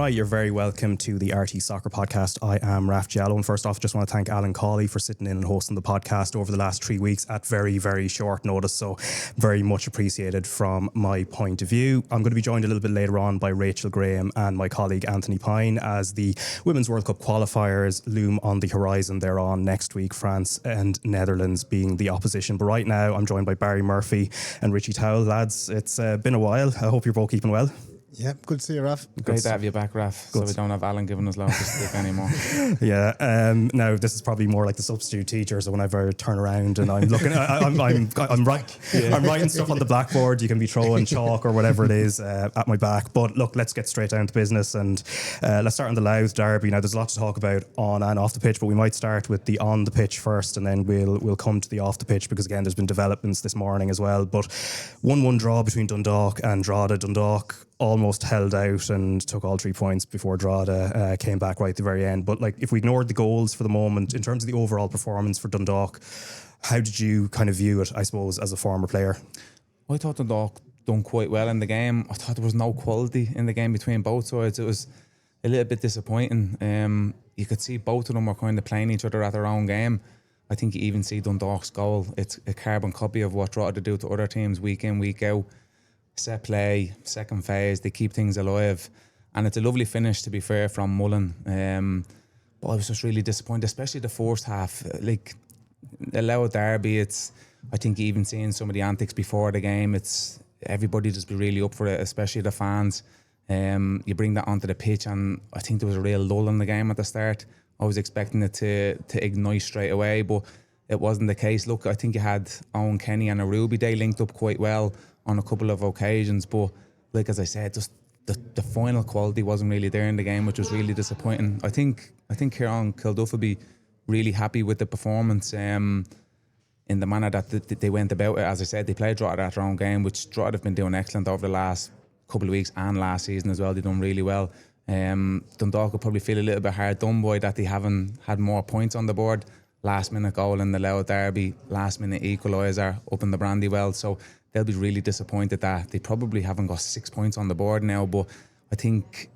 Hi, you're very welcome to the RTÉ Soccer Podcast. I am Raf Diallo, and first off, just want to thank Alan Cawley for sitting in and hosting the podcast over the last 3 weeks at very, very short notice, so very much appreciated from my point of view. I'm going to be joined a little bit later on by Rachel Graham and my colleague Anthony Pyne as the Women's World Cup qualifiers loom on the horizon. They're on next week, France and Netherlands being the opposition. But right now, I'm joined by Barry Murphy and Richie Towell. Lads, it's been a while. I hope you're both keeping well. Yeah, good to see you, Raf. Great to have you back, Raf. So we don't have Alan giving us loads of stick anymore. Yeah. Now this is probably more like the substitute teacher. So whenever I turn around and I'm looking, I'm writing stuff on the blackboard. You can be throwing chalk or whatever it is at my back. But look, let's get straight down to business and let's start on the Louth derby. Now there's a lot to talk about on and off the pitch, but we might start with the on the pitch first, and then we'll come to the off the pitch because again there's been developments this morning as well. But 1-1 draw between Dundalk and Drogheda. Dundalk almost held out and took all 3 points before Drogheda came back right at the very end. But like, if we ignored the goals for the moment, in terms of the overall performance for Dundalk, how did you kind of view it, I suppose, as a former player? I thought Dundalk done quite well in the game. I thought there was no quality in the game between both sides. It was a little bit disappointing. You could see both of them were kind of playing each other at their own game. I think you even see Dundalk's goal. It's a carbon copy of what Drogheda do to other teams week in, week out. Set play, second phase, they keep things alive, and it's a lovely finish, to be fair, from Mullen. But I was just really disappointed, especially the first half. Like, a Louth derby, I think even seeing some of the antics before the game, it's everybody just be really up for it, especially the fans. You bring that onto the pitch, and I think there was a real lull in the game at the start. I was expecting it to ignite straight away, but it wasn't the case. Look, I think you had Owen Kenny and Aruby, they linked up quite well on a couple of occasions, but like as I said, just the final quality wasn't really there in the game, which was really disappointing. I think Kieran Kilduff will be really happy with the performance in the manner that they went about it. As I said, they played Drogheda at their own game, which Drogheda have been doing excellent over the last couple of weeks and last season as well. They've done really well. Dundalk will probably feel a little bit hard done by that they haven't had more points on the board. Last minute goal in the Louth derby, last minute equaliser up in the Brandywell. So they'll be really disappointed that they probably haven't got 6 points on the board now. But I think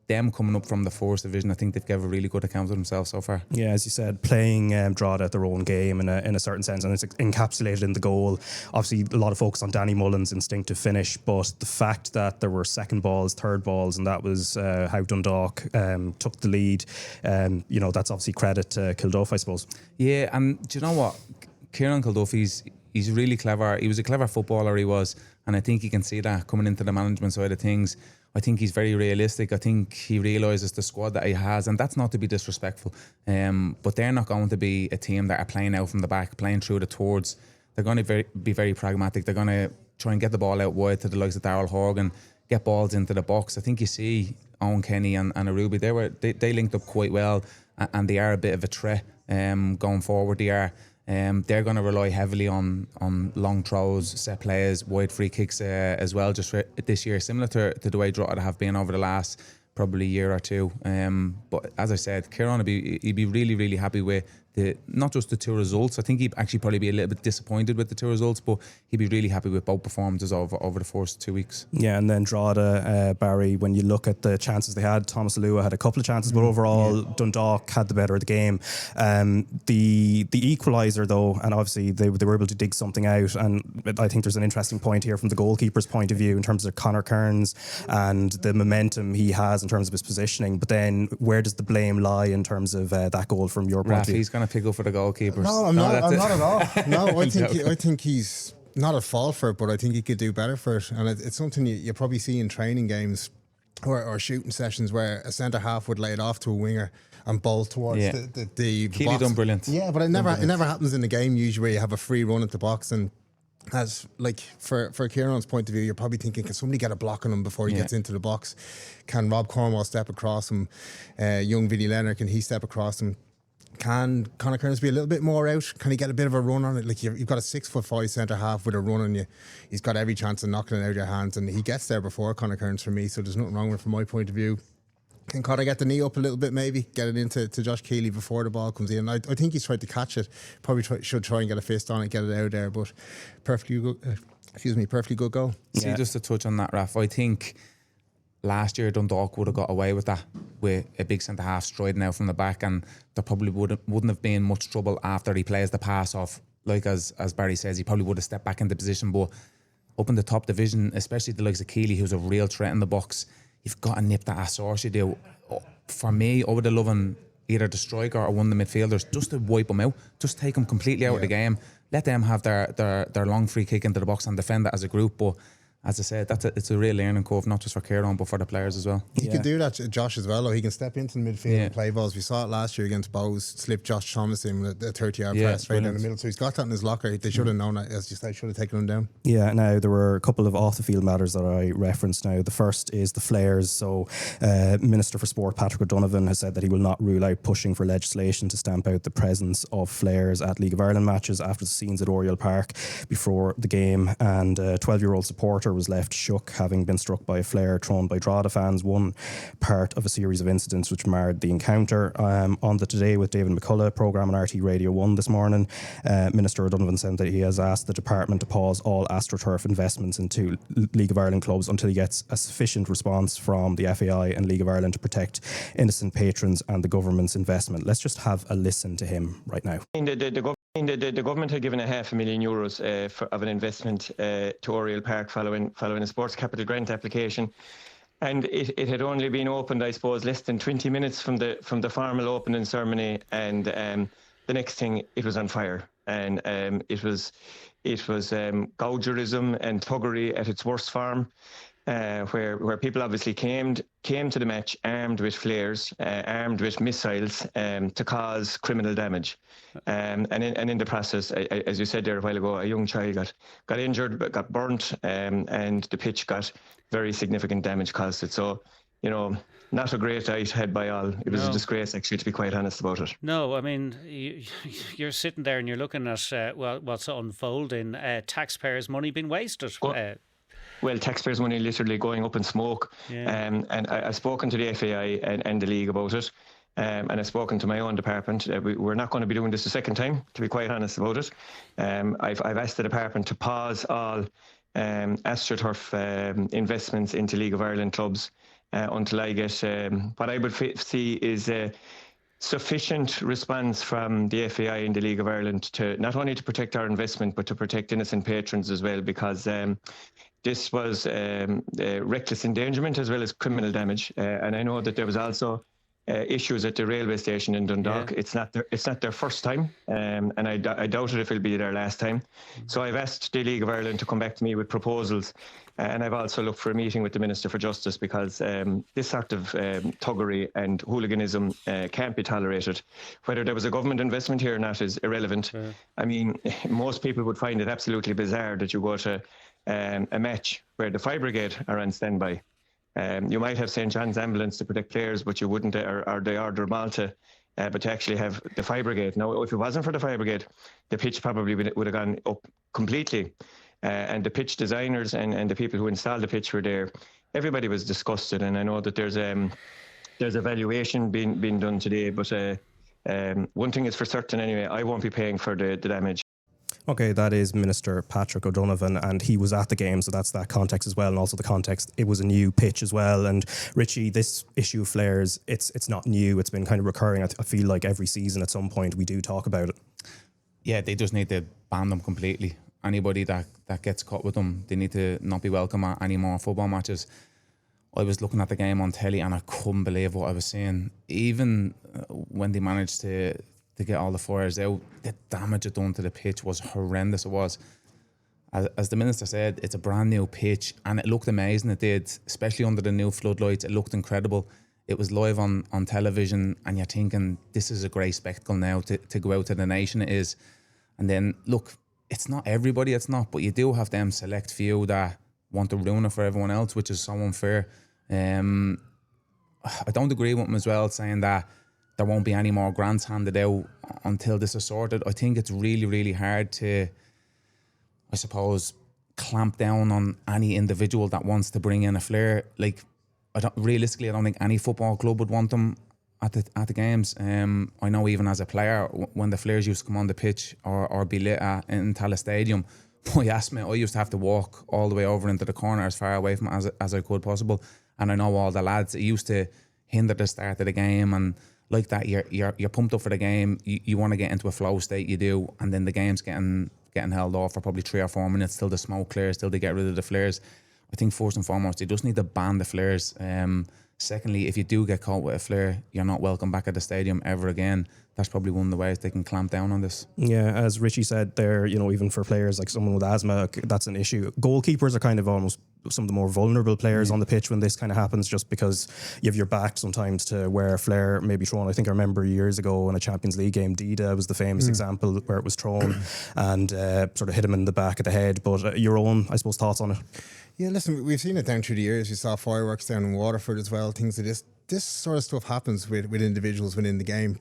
them coming up from the first division, I think they've given a really good account of themselves so far. Yeah, as you said, playing Drogheda at their own game in a certain sense, and it's encapsulated in the goal. Obviously, a lot of focus on Danny Mullen's instinctive finish, but the fact that there were second balls, third balls, and that was how Dundalk took the lead, that's obviously credit to Kilduff, I suppose. Yeah, and do you know what? Kieran Kilduff, he's really clever. He was a clever footballer, he was, and I think you can see that coming into the management side of things. I think he's very realistic. I think he realises the squad that he has, and that's not to be disrespectful. But they're not going to be a team that are playing out from the back, playing through the towards. They're going to be very pragmatic. They're going to try and get the ball out wide to the likes of Darrell Horgan, get balls into the box. I think you see Owen Kenny and Aruby, they linked up quite well, and they are a bit of a threat going forward. They are. They're going to rely heavily on long throws, set plays, wide free kicks as well, just for this year, similar to the way Drogheda have been over the last probably year or two. But as I said, Kieran he'd be really, really happy with not just the two results. I think he'd actually probably be a little bit disappointed with the two results, but he'd be really happy with both performances over the first 2 weeks. Yeah, and then Drogheda, Barry, when you look at the chances they had, Thomas Alua had a couple of chances, but overall Dundalk had the better of the game. The equaliser though, and obviously they were able to dig something out, and I think there's an interesting point here from the goalkeeper's point of view in terms of Conor Kearns and the momentum he has in terms of his positioning, but then where does the blame lie in terms of that goal from your point of view? He's going to pick up for the goalkeepers. No, I'm not at all. No, I think he's not at fault for it, but I think he could do better for it. And it's something you probably see in training games or shooting sessions where a centre half would lay it off to a winger and bowl towards the Keely box. done brilliant. Yeah, but it never happens in the game usually where you have a free run at the box, and as like for Kieran's point of view, you're probably thinking, can somebody get a block on him before he gets into the box? Can Rob Cornwall step across him? Young Vinnie Leonard, can he step across him? Can Conor Kearns be a little bit more out? Can he get a bit of a run on it? Like you've got a 6'5" centre half with a run on you. He's got every chance of knocking it out of your hands, and he gets there before Conor Kearns for me. So there's nothing wrong with it from my point of view. Can Conor get the knee up a little bit, maybe get it into Josh Keely before the ball comes in? I think he's tried to catch it. Probably should try and get a fist on it, get it out there. But perfectly good goal. See, just to touch on that, Raf, I think last year Dundalk would have got away with that, with a big centre half striding out from the back, and there probably wouldn't have been much trouble after he plays the pass off. Like as Barry says, he probably would have stepped back into position. But up in the top division, especially the likes of Keeley, who's a real threat in the box, you've got to nip that ass source you do. For me, I would have loved either the striker or one of the midfielders just to wipe them out, just take them completely out of the game, let them have their long free kick into the box and defend it as a group. But as I said, it's a real learning curve, not just for Kieran, but for the players as well. He could do that, Josh, as well. Or he can step into the midfield and play balls. We saw it last year against Bows, slip Josh Thomas in with a 30-yard press right down the middle. So he's got that in his locker. They should have known that, as you say, should have taken him down. Yeah, now there were a couple of off-the-field matters that I referenced now. The first is the flares. So Minister for Sport Patrick O'Donovan has said that he will not rule out pushing for legislation to stamp out the presence of flares at League of Ireland matches after the scenes at Oriel Park before the game. And a 12-year-old supporter was left shook, having been struck by a flare thrown by Drogheda fans, one part of a series of incidents which marred the encounter. On the Today with David McCullough programme on RTÉ Radio 1 this morning, Minister O'Donovan said that he has asked the department to pause all AstroTurf investments into League of Ireland clubs until he gets a sufficient response from the FAI and League of Ireland to protect innocent patrons and the government's investment. Let's just have a listen to him right now. The government had given €500,000 of an investment to Oriel Park following a sports capital grant application, and it had only been opened, I suppose, less than 20 minutes from the formal opening ceremony, and the next thing, it was on fire, and it was gougerism and thuggery at its worst form. Where people obviously came to the match armed with flares, armed with missiles, to cause criminal damage, and in the process, as you said there a while ago, a young child got injured, got burnt, and the pitch got very significant damage caused it. So, not a great night had by all. It was a disgrace, actually, to be quite honest about it. No, I mean, you're sitting there and you're looking at what's unfolding. Taxpayers' money being wasted. Well, taxpayers' money literally going up in smoke. And I've spoken to the FAI and the league about it. And I've spoken to my own department. We're not going to be doing this a second time, to be quite honest about it. I've asked the department to pause all AstroTurf investments into League of Ireland clubs until I get what I would see is a sufficient response from the FAI and the League of Ireland to not only to protect our investment, but to protect innocent patrons as well, because this was reckless endangerment as well as criminal damage. And I know that there was also issues at the railway station in Dundalk. It's not their first time, and I doubt it if it'll be their last time. So I've asked the League of Ireland to come back to me with proposals, and I've also looked for a meeting with the Minister for Justice, because this sort of thuggery and hooliganism can't be tolerated. Whether there was a government investment here or not is irrelevant. I mean, most people would find it absolutely bizarre that you go to a match where the fire brigade are on standby. You might have St. John's ambulance to protect players, but you wouldn't, or the Order of Malta, but to actually have the fire brigade. Now, if it wasn't for the fire brigade, the pitch probably would have gone up completely. And the pitch designers and the people who installed the pitch were there. Everybody was disgusted, and I know that there's evaluation being done today. But one thing is for certain anyway, I won't be paying for the damage. Okay, that is Minister Patrick O'Donovan, and he was at the game, so that's that context as well, and also the context, it was a new pitch as well. And Richie, this issue of flares, it's not new, it's been kind of recurring. I feel like every season at some point we do talk about it. Yeah, they just need to ban them completely. Anybody that gets caught with them, they need to not be welcome at any more football matches. I was looking at the game on telly and I couldn't believe what I was seeing. Even when they managed to get all the fires out, the damage it done to the pitch was horrendous. It was, as the Minister said, it's a brand new pitch and it looked amazing. It did, especially under the new floodlights. It looked incredible. It was live on television, and you're thinking, this is a great spectacle now to go out to the nation. It is. And then look, it's not everybody, it's not, but you do have them select few that want to ruin it for everyone else, which is so unfair. I don't agree with him as well, saying that there won't be any more grants handed out until this is sorted. I think it's really, really hard to, I suppose, clamp down on any individual that wants to bring in a flare. Like, realistically, I don't think any football club would want them at the games. I know even as a player, when the flares used to come on the pitch or be lit in Tala Stadium, I used to have to walk all the way over into the corner as far away from it as I could possible. And I know all the lads, it used to hinder the start of the game, and like that, you're pumped up for the game. You want to get into a flow state, you do, and then the game's getting held off for probably 3 or 4 minutes till the smoke clears, till they get rid of the flares. I think first and foremost, they just need to ban the flares. Secondly, if you do get caught with a flare, you're not welcome back at the stadium ever again. That's probably one of the ways they can clamp down on this. Yeah, as Richie said there, even for players like someone with asthma, that's an issue. Goalkeepers are kind of almost some of the more vulnerable players on the pitch when this kind of happens, just because you have your back sometimes to where a flare may be thrown. I think I remember years ago in a Champions League game, Dida was the famous example where it was thrown and sort of hit him in the back of the head. But your own, I suppose, thoughts on it? Yeah, listen, we've seen it down through the years. You saw fireworks down in Waterford as well, things like this. This sort of stuff happens with individuals within the game.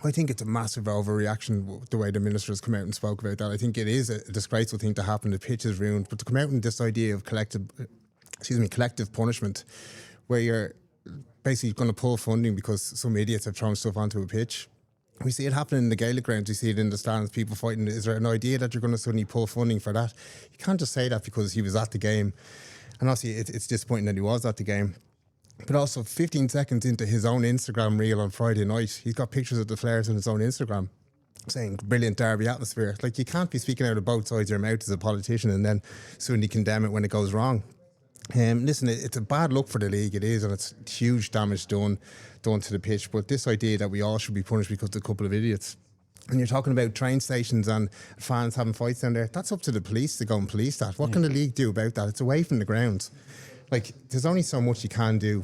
I think it's a massive overreaction the way the minister has come out and spoke about that. I think it is a disgraceful thing to happen. The pitch is ruined, but to come out with this idea of collective punishment, where you're basically going to pull funding because some idiots have thrown stuff onto a pitch. We see it happening in the Gaelic grounds. We see it in the stands, people fighting. Is there an idea that you're going to suddenly pull funding for that? You can't just say that because he was at the game. And obviously it's disappointing that he was at the game. But also 15 seconds into his own Instagram reel on Friday night, he's got pictures of the flares on his own Instagram saying brilliant derby atmosphere. Like, you can't be speaking out of both sides of your mouth as a politician and then suddenly condemn it when it goes wrong. Listen, it's a bad look for the league, it is, and it's huge damage done to the pitch. But this idea that we all should be punished because of a couple of idiots, and you're talking about train stations and fans having fights down there, that's up to the police to go and police that. What can the league do about that? It's away from the grounds. Like, there's only so much you can do.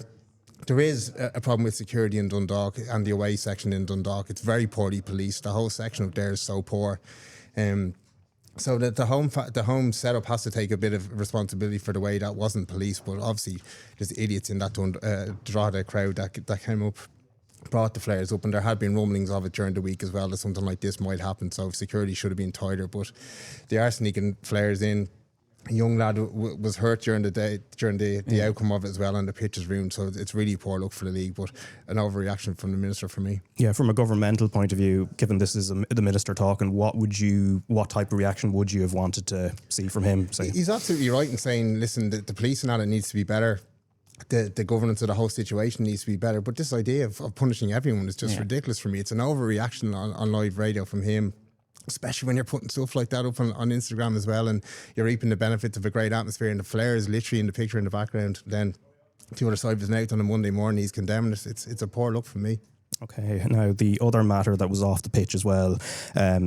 There is a problem with security in Dundalk and the away section in Dundalk. It's very poorly policed. The whole section up there is so poor. So that the home setup has to take a bit of responsibility for the way that wasn't policed. But obviously, there's idiots in that Drogheda crowd that came up, brought the flares up, and there had been rumblings of it during the week as well that something like this might happen. So security should have been tighter. But they are sneaking flares in. A young lad was hurt during the outcome of it as well, and the pitch is ruined. So it's really poor look for the league, but an overreaction from the minister for me. Yeah, from a governmental point of view, given this is the minister talking, what type of reaction would you have wanted to see from him? He's absolutely right in saying, listen, the policing on it needs to be better. The governance of the whole situation needs to be better. But this idea of punishing everyone is just ridiculous for me. It's an overreaction on live radio from him, especially when you're putting stuff like that up on Instagram as well, and you're reaping the benefits of a great atmosphere, and the flare is literally in the picture in the background. Then the other side of his mouth on a Monday morning, he's condemning it. It's a poor look for me. Okay, now the other matter that was off the pitch as well,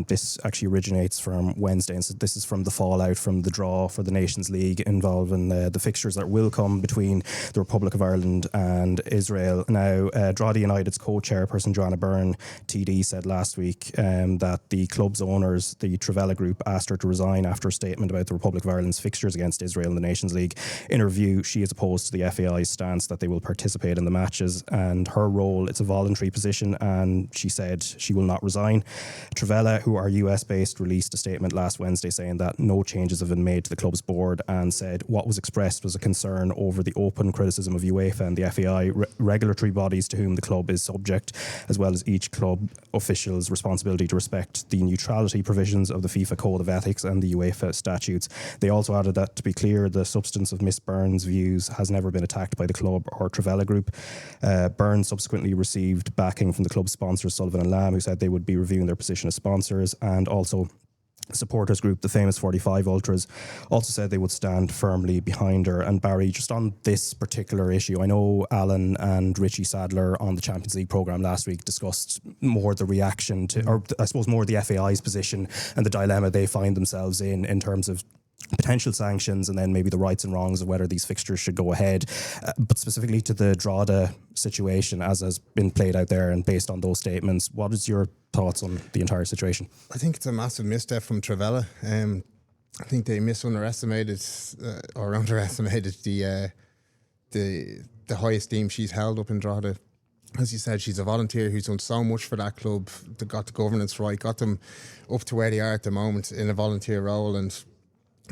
this actually originates from Wednesday, and so this is from the fallout from the draw for the Nations League involving the fixtures that will come between the Republic of Ireland and Israel. Now, Drogheda United's co-chairperson Joanna Byrne TD said last week that the club's owners, the Trivela Group, asked her to resign after a statement about the Republic of Ireland's fixtures against Israel in the Nations League. In her view, she is opposed to the FAI's stance that they will participate in the matches, and her role, it's a voluntary position, and she said she will not resign. Trivela, who are US based, released a statement last Wednesday saying that no changes have been made to the club's board, and said what was expressed was a concern over the open criticism of UEFA and the FAI, regulatory bodies to whom the club is subject, as well as each club official's responsibility to respect the neutrality provisions of the FIFA Code of Ethics and the UEFA statutes. They also added that, to be clear, the substance of Miss Byrne's views has never been attacked by the club or Trivela Group. Byrne subsequently received backing from the club sponsors Sullivan and Lamb, who said they would be reviewing their position as sponsors, and also supporters group, the famous 45 Ultras, also said they would stand firmly behind her. And Barry, just on this particular issue, I know Alan and Richie Sadler on the Champions League programme last week discussed more the reaction to, or I suppose more the FAI's position and the dilemma they find themselves in terms of potential sanctions and then maybe the rights and wrongs of whether these fixtures should go ahead. But specifically to the Drogheda situation as has been played out there and based on those statements, what is your thoughts on the entire situation? I think it's a massive misstep from Trivela. I think they underestimated the high esteem she's held up in Drogheda. As you said, she's a volunteer who's done so much for that club, got the governance right, got them up to where they are at the moment in a volunteer role. And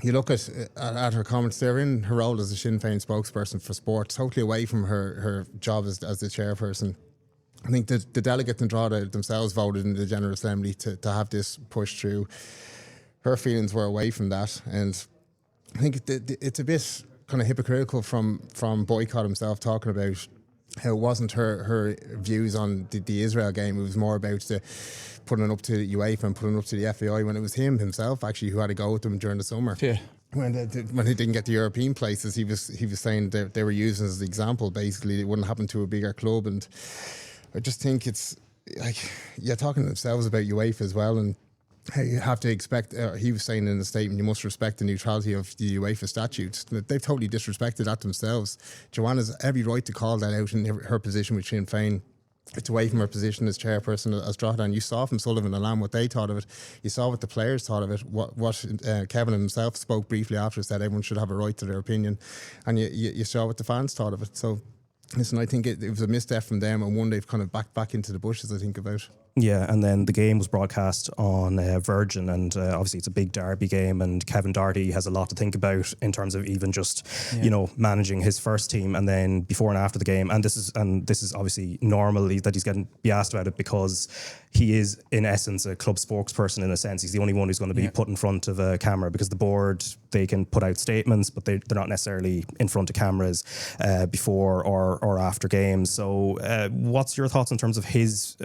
you look at her comments, they're in her role as a Sinn Féin spokesperson for sport, totally away from her job as the chairperson. I think the delegates in Drogheda themselves voted in the General Assembly to have this pushed through. Her feelings were away from that, and I think it's a bit kind of hypocritical from Boycott himself, talking about how it wasn't her views on the Israel game. It was more about putting it up to the UEFA and putting it up to the FAI, when it was him himself actually who had to go with them during the summer. Yeah. When they didn't get the European places, he was saying they were using as the example. Basically, it wouldn't happen to a bigger club, and I just think it's like, talking to themselves about UEFA as well, and you have to expect. He was saying in the statement, you must respect the neutrality of the UEFA statutes. They've totally disrespected that themselves. Joanna's every right to call that out in her position with Sinn Féin. It's away from her position as chairperson as Drogheda, and you saw from Sullivan and Lamb what they thought of it. You saw what the players thought of it. What Kevin himself spoke briefly after, said everyone should have a right to their opinion, and you saw what the fans thought of it. So, listen, I think it was a misstep from them, and one they've kind of back into the bushes, I think, about. Yeah, and then the game was broadcast on Virgin, and obviously it's a big derby game, and Kevin Doherty has a lot to think about in terms of even just managing his first team, and then before and after the game. And this is obviously normal that he's getting be asked about it, because he is in essence a club spokesperson in a sense. He's the only one who's going to be put in front of a camera, because the board, they can put out statements, but they're not necessarily in front of cameras before or after games. So what's your thoughts in terms of his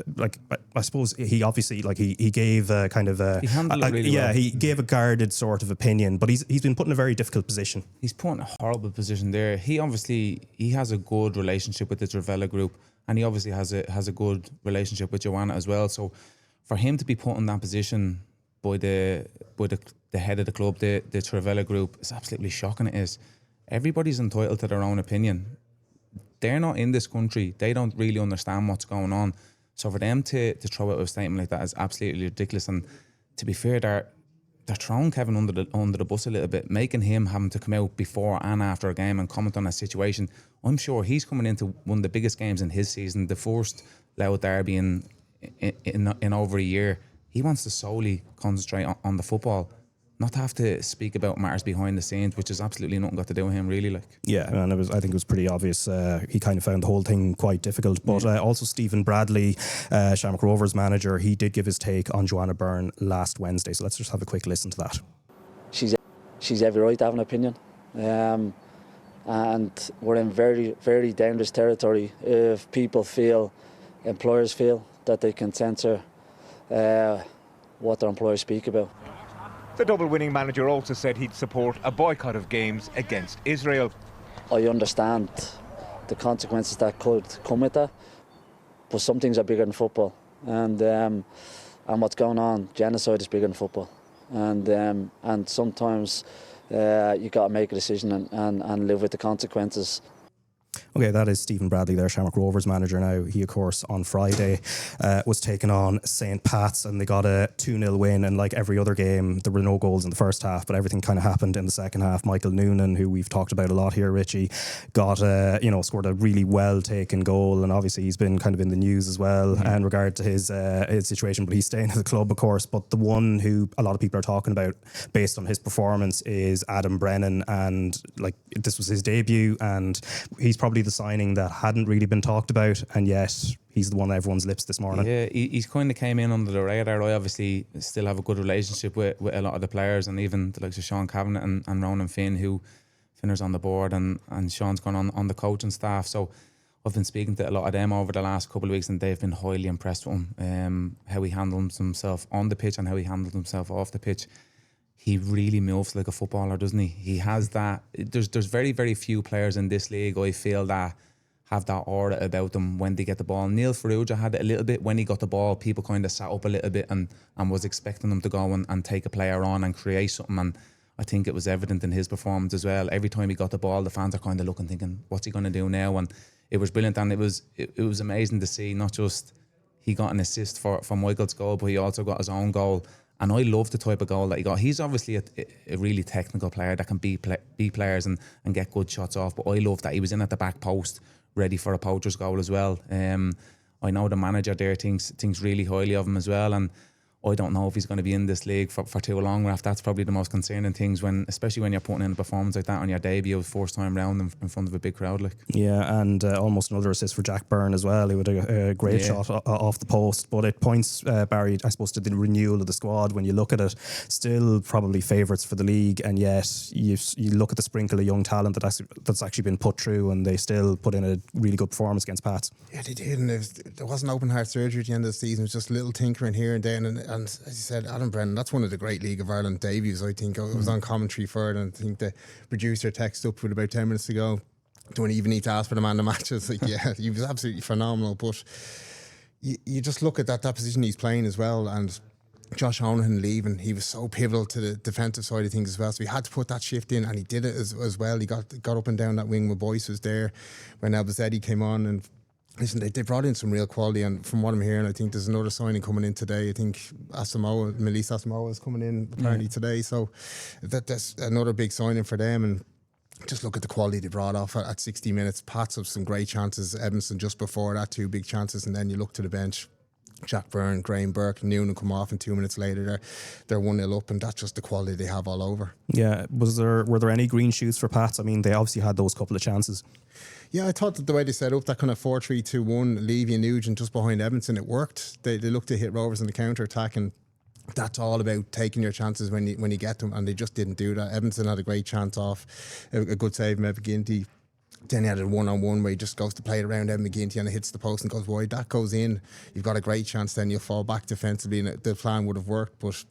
I suppose he obviously he gave a kind of he handled it really well. He gave a guarded sort of opinion, but he's been put in a very difficult position. He's put in a horrible position there. He has a good relationship with the Trivela Group, and he obviously has a good relationship with Joanna as well. So for him to be put in that position by the head of the club, the Trivela Group, is absolutely shocking. It is. Everybody's entitled to their own opinion. They're not in this country. They don't really understand what's going on. So for them to throw out a statement like that is absolutely ridiculous. And to be fair, they're throwing Kevin under the bus a little bit, making him having to come out before and after a game and comment on a situation. I'm sure he's coming into one of the biggest games in his season, the first Louth derby in over a year. He wants to solely concentrate on the football, not to have to speak about matters behind the scenes, which has absolutely nothing got to do with him, really. Yeah, and I think it was pretty obvious. He kind of found the whole thing quite difficult. But also Stephen Bradley, Shamrock Rovers manager, he did give his take on Joanna Byrne last Wednesday. So let's just have a quick listen to that. She's every right to have an opinion, and we're in very, very dangerous territory if employers feel that they can censor what their employers speak about. The double-winning manager also said he'd support a boycott of games against Israel. I understand the consequences that could come with that, but some things are bigger than football, and what's going on, genocide is bigger than football, and sometimes you got to make a decision and live with the consequences. Okay, that is Stephen Bradley there, Shamrock Rovers manager now. He, of course, on Friday was taking on St. Pat's, and they got a 2-0 win. And like every other game, there were no goals in the first half, but everything kind of happened in the second half. Michael Noonan, who we've talked about a lot here, Richie, got scored a really well taken goal, and obviously he's been kind of in the news as well in regard to his situation. But he's staying at the club, of course. But the one who a lot of people are talking about based on his performance is Adam Brennan, and this was his debut, and he's probably the signing that hadn't really been talked about, and yet he's the one on everyone's lips this morning. Yeah, he's kind of came in under the radar. I obviously still have a good relationship with a lot of the players, and even the likes of Sean Cavanagh and Ronan Finn, who Finner's on the board, and Sean's gone on the coaching staff. So I've been speaking to a lot of them over the last couple of weeks, and they've been highly impressed with him, how he handles himself on the pitch and how he handles himself off the pitch. He really moves like a footballer, doesn't he? He has that. There's very, very few players in this league, I feel, that have that aura about them when they get the ball. Neil Farrugia had it a little bit. When he got the ball, people kind of sat up a little bit and was expecting him to go and take a player on and create something. And I think it was evident in his performance as well. Every time he got the ball, the fans are kind of looking, thinking, what's he going to do now? And it was brilliant. And it was amazing to see, not just he got an assist for Michael's goal, but he also got his own goal. And I love the type of goal that he got. He's obviously a really technical player that can beat players and get good shots off. But I love that he was in at the back post, ready for a poacher's goal as well. I know the manager there thinks really highly of him as well. And I don't know if he's going to be in this league for too long, Raf. That's probably the most concerning things, especially when you're putting in a performance like that on your debut, first time round in front of a big crowd. Yeah, and almost another assist for Jack Byrne as well. He had a great shot off the post, but it points, Barry, I suppose, to the renewal of the squad. When you look at it, still probably favourites for the league, and yet you look at the sprinkle of young talent that's actually been put through, and they still put in a really good performance against Pats. Yeah, they did, and there wasn't open heart surgery at the end of the season. It was just little tinkering here and there, and as you said, Adam Brennan, that's one of the great League of Ireland debuts. I think I was on commentary for it, and I think the producer texted up with about 10 minutes ago, don't even need to ask for the man of the match. It's like, yeah, he was absolutely phenomenal. But you just look at that position he's playing as well, and Josh Honohan leaving, he was so pivotal to the defensive side of things as well. So he had to put that shift in, and he did it as well. He got up and down that wing when Boyce was there, when Elbazetti came on, and listen, they brought in some real quality, and from what I'm hearing, I think there's another signing coming in today. I think Melissa Asamoah is coming in apparently today, so that's another big signing for them. And just look at the quality they brought off at 60 minutes. Pats have some great chances. Edmondson just before that, 2 big chances, and then you look to the bench. Jack Byrne, Graham Burke, Noonan come off, and 2 minutes later they're 1-0 up, and that's just the quality they have all over. Yeah, were there any green shoots for Pats? I mean, they obviously had those couple of chances. Yeah, I thought that the way they set up that kind of 4-3-2-1, Levy and Nugent just behind Edmondson, it worked. They looked to hit Rovers in the counter attack, and that's all about taking your chances when you get them, and they just didn't do that. Edmondson had a great chance off, a good save from Ev McGinty. Then he had a one-on-one where he just goes to play it around Evan McGinty and it hits the post and goes wide. That goes in. You've got a great chance. Then you'll fall back defensively, and the plan would have worked. But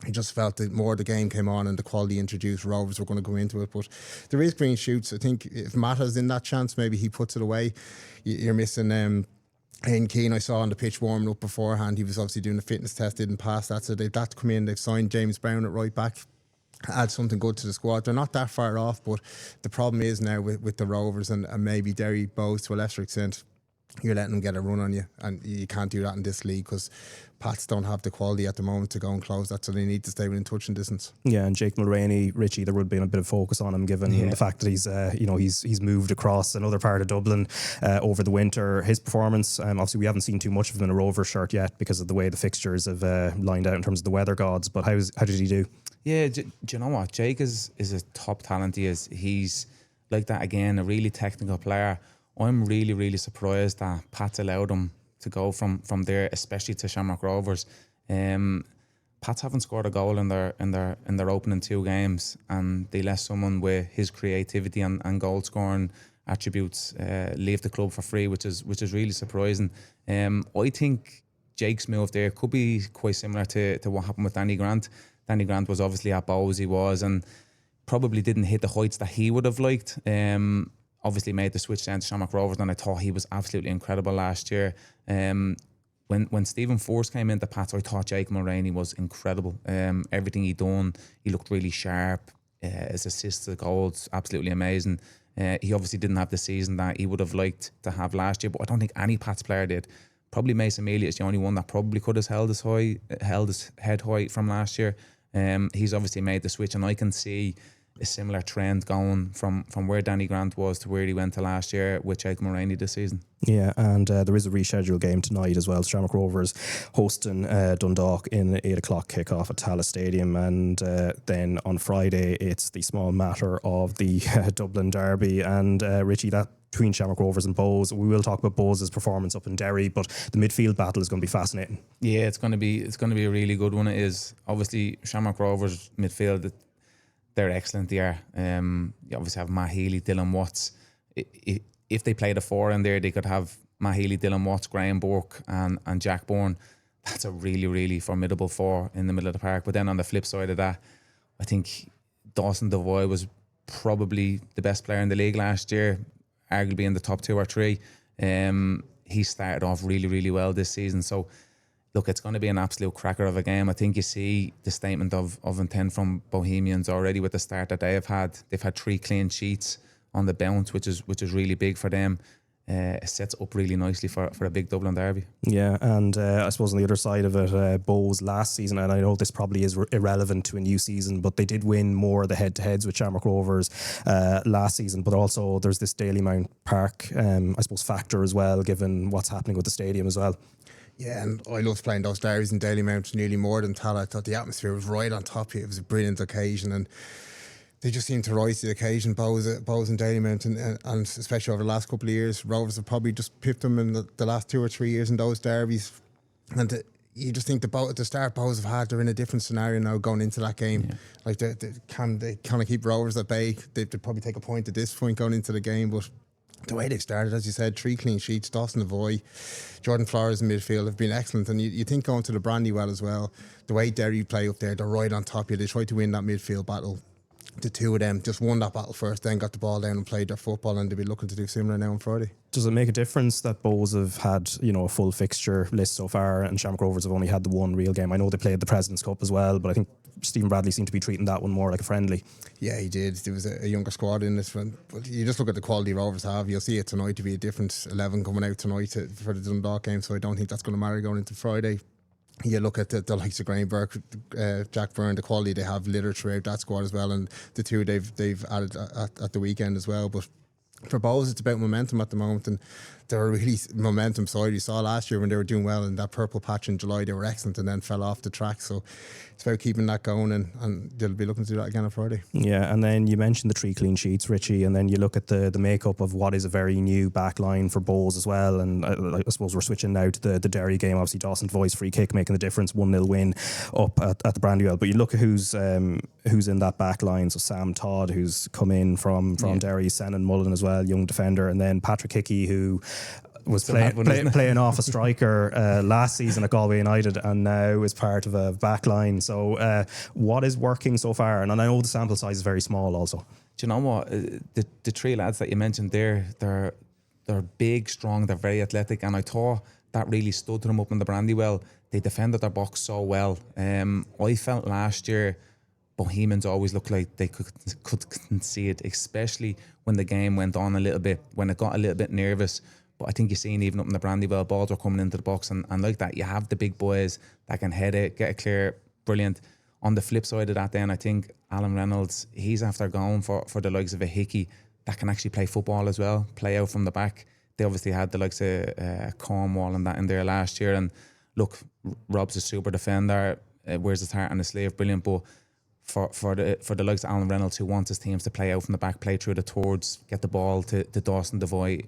he just felt that more the game came on and the quality introduced, Rovers were going to go into it. But there is green shoots. I think if Mata's in that chance, maybe he puts it away. You're missing Ian Keane, I saw on the pitch warming up beforehand. He was obviously doing the fitness test, didn't pass that. So they've that to come in. They've signed James Brown at right back. Add something good to the squad. They're not that far off, but the problem is now with the Rovers and maybe Derry Bowes to a lesser extent, you're letting them get a run on you, and you can't do that in this league because Pats don't have the quality at the moment to go and close that, so they need to stay within touching distance. Yeah, and Jake Mulroney, Richie, there would be a bit of focus on him given the fact that he's moved across another part of Dublin over the winter. His performance, obviously we haven't seen too much of him in a Rovers shirt yet because of the way the fixtures have lined out in terms of the weather gods, but how did he do? Yeah, do you know what? Jake is a top talent. He's like that again, a really technical player. I'm really, really surprised that Pats allowed him to go from there, especially to Shamrock Rovers. Pats haven't scored a goal in their opening 2 games, and they let someone with his creativity and goal scoring attributes leave the club for free, which is really surprising. I think Jake's move there could be quite similar to what happened with Danny Grant. Danny Grant was obviously at Bowes, and probably didn't hit the heights that he would have liked. Obviously made the switch down to Shamrock Rovers, and I thought he was absolutely incredible last year. When Stephen Force came into Pats, I thought Jake Mulroney was incredible. Everything he done, he looked really sharp. His assists, the goals, absolutely amazing. He obviously didn't have the season that he would have liked to have last year, but I don't think any Pats player did. Probably Mason Mealy is the only one that probably could have held his head high from last year. He's obviously made the switch, and I can see a similar trend going from where Danny Grant was to where he went to last year with Jake Mulroney this season. Yeah, and there is a rescheduled game tonight as well. Shamrock Rovers hosting Dundalk in 8 o'clock kickoff at Tallaght Stadium, and then on Friday it's the small matter of the Dublin derby. And Richie, that between Shamrock Rovers and Bowes, we will talk about Bowes' performance up in Derry, but the midfield battle is going to be fascinating. Yeah, it's going to be a really good one. It is. Obviously Shamrock Rovers midfield, they're excellent there. You obviously have Matt Healy, Dylan Watts. If they played a 4 in there, they could have Matt Healy, Dylan Watts, Graham Burke and Jack Bourne. That's a really, really formidable 4 in the middle of the park. But then on the flip side of that, I think Dawson Devoy was probably the best player in the league last year, arguably in the top 2 or 3. He started off really, really well this season. So look, it's going to be an absolute cracker of a game. I think you see the statement of intent from Bohemians already with the start that they have had. They've had 3 clean sheets on the bounce, which is really big for them. It sets up really nicely for a big Dublin derby. Yeah, and I suppose on the other side of it, Bowes last season, and I know this probably is irrelevant to a new season, but they did win more of the head-to-heads with Shamrock Rovers last season. But also there's this Dalymount Park, I suppose, factor as well, given what's happening with the stadium as well. Yeah, and I loved playing those derbies in Dalymount nearly more than Towell. I thought the atmosphere was right on top of it. It was a brilliant occasion, and they just seemed to rise to the occasion, Bows and Dalymount, and especially over the last couple of years. Rovers have probably just pipped them in the last 2 or 3 years in those derbies. And you just think at the start Bows have had, they're in a different scenario now going into that game. Yeah. Like they kind of keep Rovers at bay. They'd probably take a point at this point going into the game, but the way they've started, as you said, 3 clean sheets, Dawson Avoy, Jordan Flores in midfield have been excellent. And you think going to the Brandywell as well, the way Derry play up there, they're right on top of you. They try to win that midfield battle. The 2 of them just won that battle first, then got the ball down and played their football, and they'll be looking to do similar now on Friday. Does it make a difference that Bows have had, a full fixture list so far, and Shamrock Rovers have only had the 1 real game? I know they played the President's Cup as well, but I think Stephen Bradley seemed to be treating that one more like a friendly. Yeah, he did. There was a younger squad in this one, but you just look at the quality Rovers have. You'll see it tonight to be a different 11 coming out tonight for the Dundalk game, so I don't think that's going to matter going into Friday. You look at the likes of Graham Burke, Jack Byrne, the quality they have littered throughout that squad as well, and the 2 they've added at the weekend as well. But for Bows, it's about momentum at the moment, and they're a really momentum side. You saw last year when they were doing well in that purple patch in July, they were excellent and then fell off the track. So it's about keeping that going, and they'll be looking to do that again on Friday. Yeah, and then you mentioned the 3 clean sheets, Richie, and then you look at the makeup of what is a very new back line for Bows as well. And I suppose we're switching now to the Derry game. Obviously, Dawson Voice free kick making the difference, 1-0 win up at the Brandywell. But you look at who's in that back line. So Sam Todd, who's come in from Derry, Senan Mullen as well, young defender, and then Patrick Hickey, who was playing off a striker last season at Galway United and now is part of a back line. So what is working so far? And I know the sample size is very small also. Do you know what? The 3 lads that you mentioned there, they're big, strong, they're very athletic, and I thought that really stood to them up in the Brandywell. They defended their box so well. I felt last year Bohemians always looked like they could concede, especially when the game went on a little bit, when it got a little bit nervous. But I think you're seeing even up in the Brandywell, balls are coming into the box, and like that, you have the big boys that can head it, get it clear, brilliant. On the flip side of that then, I think Alan Reynolds, he's after going for the likes of a Hickey that can actually play football as well, play out from the back. They obviously had the likes of Cornwall and that in there last year, and look, Rob's a super defender, wears his heart on his sleeve, brilliant, but for the likes of Alan Reynolds, who wants his teams to play out from the back, play through the towards, get the ball to Dawson Devoy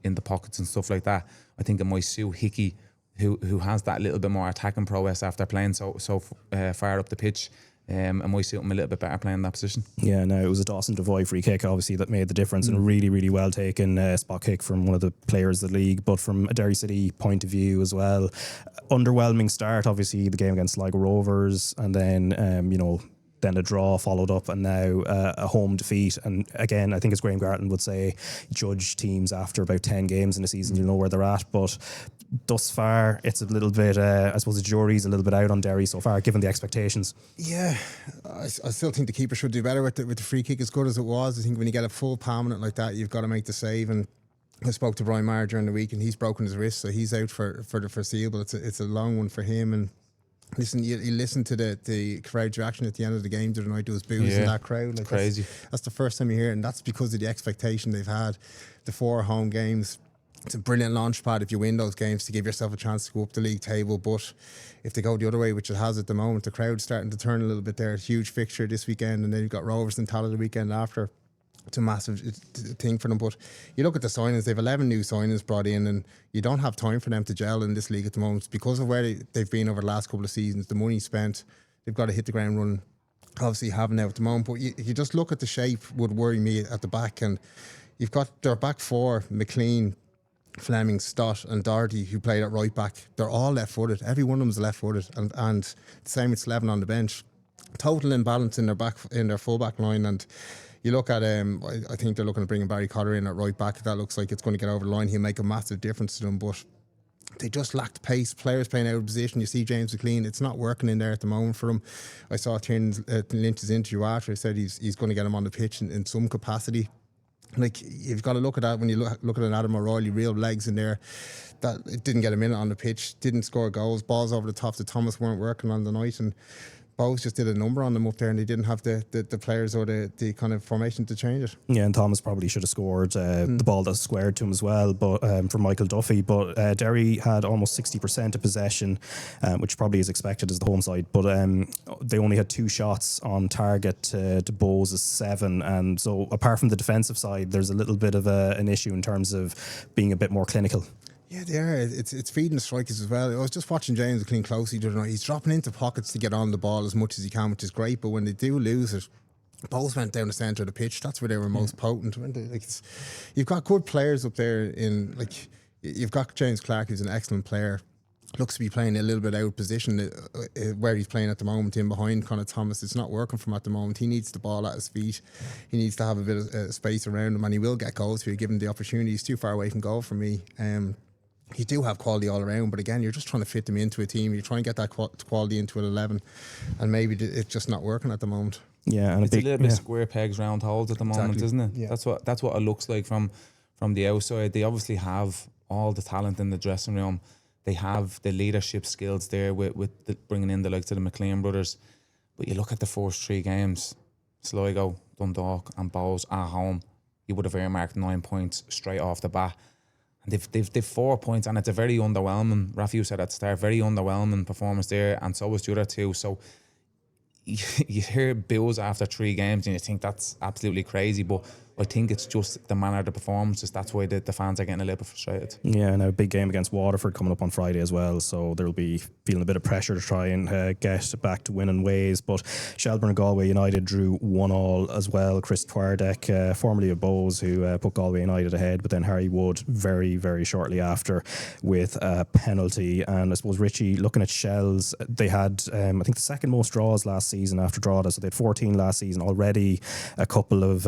in the pockets and stuff like that, I think it might suit Hickey, who has that little bit more attacking prowess after playing so far up the pitch. It might suit him a little bit better playing that position. Yeah, no, it was a Dawson Devoy free kick obviously that made the difference, and a really, really well taken spot kick from one of the players of the league. But from a Derry City point of view as well, underwhelming start, obviously the game against Sligo Rovers, and then then a draw followed up, and now a home defeat. And again, I think as Graham Garton would say, judge teams after about 10 games in a season, you'll know where they're at. But thus far, it's a little bit, I suppose the jury's a little bit out on Derry so far, given the expectations. Yeah, I still think the keeper should do better with the free kick, as good as it was. I think when you get a full permanent like that, you've got to make the save. And I spoke to Brian Maher during the week, and he's broken his wrist, so he's out for the foreseeable. It's a long one for him. And listen, you listen to the crowd's reaction at the end of the game the other night. There was boos in that crowd. Like crazy. That's the first time you hear it, and that's because of the expectation they've had. The 4 home games, it's a brilliant launch pad if you win those games to give yourself a chance to go up the league table. But if they go the other way, which it has at the moment, the crowd's starting to turn a little bit there. Huge fixture this weekend, and then you've got Rovers and Towell the weekend after. It's a massive thing for them. But you look at the signings, they've 11 new signings brought in, and you don't have time for them to gel in this league at the moment because of where they've been over the last couple of seasons, the money spent. They've got to hit the ground running. Obviously haven't now at the moment, but you just look at the shape would worry me at the back. And you've got their back 4, McLean, Fleming, Stott and Doherty, who played at right back. They're all left-footed. Every one of them is left-footed, and the same with Slevin on the bench. Total imbalance in their full back line. And you look at I think they're looking to bring Barry Cotter in at right back. That looks like it's going to get over the line. He'll make a massive difference to them, but they just lacked pace. Players playing out of position. You see James McLean, it's not working in there at the moment for him. I saw Lynch's interview after. He said he's going to get him on the pitch in some capacity. Like, you've got to look at that when you look at an Adam O'Reilly, real legs in there. That it didn't get a minute on the pitch, didn't score goals. Balls over the top to Thomas weren't working on the night, and Bowes just did a number on them up there, and they didn't have the players or the kind of formation to change it. Yeah, and Thomas probably should have scored the ball that squared to him as well, but from Michael Duffy. But Derry had almost 60% of possession, which probably is expected as the home side. But they only had 2 shots on target to Bowes' 7, and so apart from the defensive side, there's a little bit of an issue in terms of being a bit more clinical. Yeah, they are. It's feeding the strikers as well. I was just watching James clean closely the other night. He's dropping into pockets to get on the ball as much as he can, which is great. But when they do lose it, both went down the centre of the pitch. That's where they were most potent. You've got good players up there. You've got James Clark, who's an excellent player. Looks to be playing a little bit out of position where he's playing at the moment, in behind Conor Thomas. It's not working for him at the moment. He needs the ball at his feet. He needs to have a bit of space around him, and he will get goals if you give him the opportunity. He's too far away from goal for me. You do have quality all around, but again, you're just trying to fit them into a team. You're trying to get that quality into an 11, and maybe it's just not working at the moment. Yeah, and it's a little bit square pegs, round holes at the moment, isn't it? Yeah. That's what it looks like from the outside. They obviously have all the talent in the dressing room. They have the leadership skills there with bringing in the likes of the McLean brothers. But you look at the first 3 games, Sligo, Dundalk and Bowes at home, you would have earmarked 9 points straight off the bat. And they've 4 points, and it's a very underwhelming, Raf, you said at the start, very underwhelming performance there, and so was the other 2. So you hear bills after 3 games and you think that's absolutely crazy, but I think it's just the manner of the performances. That's why the fans are getting a little bit frustrated. Yeah, and a big game against Waterford coming up on Friday as well, so they'll be feeling a bit of pressure to try and get back to winning ways. But Shelbourne and Galway United drew 1-1 as well. Chris Twardek, formerly of Bowes, who put Galway United ahead, but then Harry Wood very, very shortly after with a penalty. And I suppose, Richie, looking at Shells, they had I think the second most draws last season after Drogheda, so they had 14 last season. Already a couple of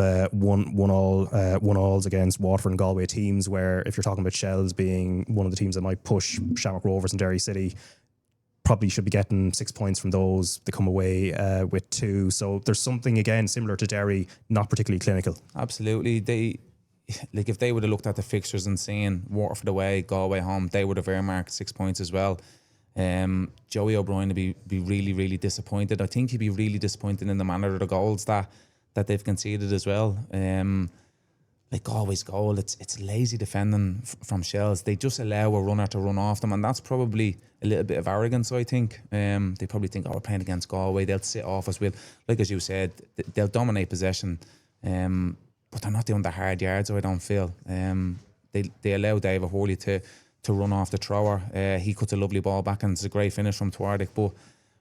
one-alls against Waterford and Galway teams, where if you're talking about Shells being one of the teams that might push Shamrock Rovers and Derry City, probably should be getting 6 points from those. They come away with 2. So there's something, again, similar to Derry, not particularly clinical. Absolutely. If they would have looked at the fixtures and seen Waterford away, Galway home, they would have earmarked 6 points as well. Joey O'Brien would be really, really disappointed. I think he'd be really disappointed in the manner of the goals that they've conceded as well. Like Galway's goal, it's lazy defending from Shells. They just allow a runner to run off them, and that's probably a little bit of arrogance, I think. They probably think, we're playing against Galway, they'll sit off us. Like as you said, they'll dominate possession, but they're not doing the hard yards, I don't feel. They allow David Hurley to run off the thrower. He cuts a lovely ball back, and it's a great finish from Twardek. But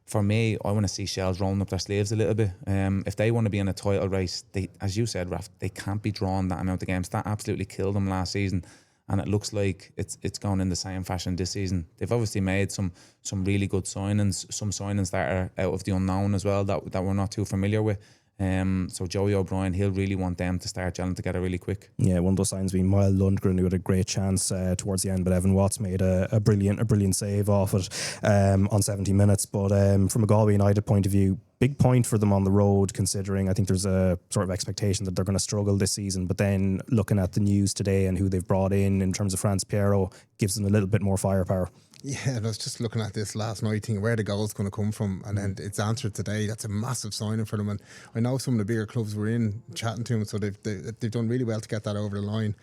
for me, I want to see Shells rolling up their sleeves a little bit. If they want to be in a title race, they, as you said, Raf, they can't be drawn that amount of games. That absolutely killed them last season, and it looks like it's going in the same fashion this season. They've obviously made some really good signings, some signings that are out of the unknown as well, that we're not too familiar with. So Joey O'Brien, he'll really want them to start gelling together really quick. Yeah, one of those signs being Miles Lundgren, who had a great chance towards the end, but Evan Watts made a brilliant save off it on 70 minutes. But from a Galway United point of view, big point for them on the road, considering I think there's a sort of expectation that they're going to struggle this season. But then looking at the news today and who they've brought in terms of France Piero, gives them a little bit more firepower. Yeah, I was just looking at this last night, thinking where the goal's going to come from, and then it's answered today. That's a massive signing for them, and I know some of the bigger clubs were in chatting to him, so they've done really well to get that over the line.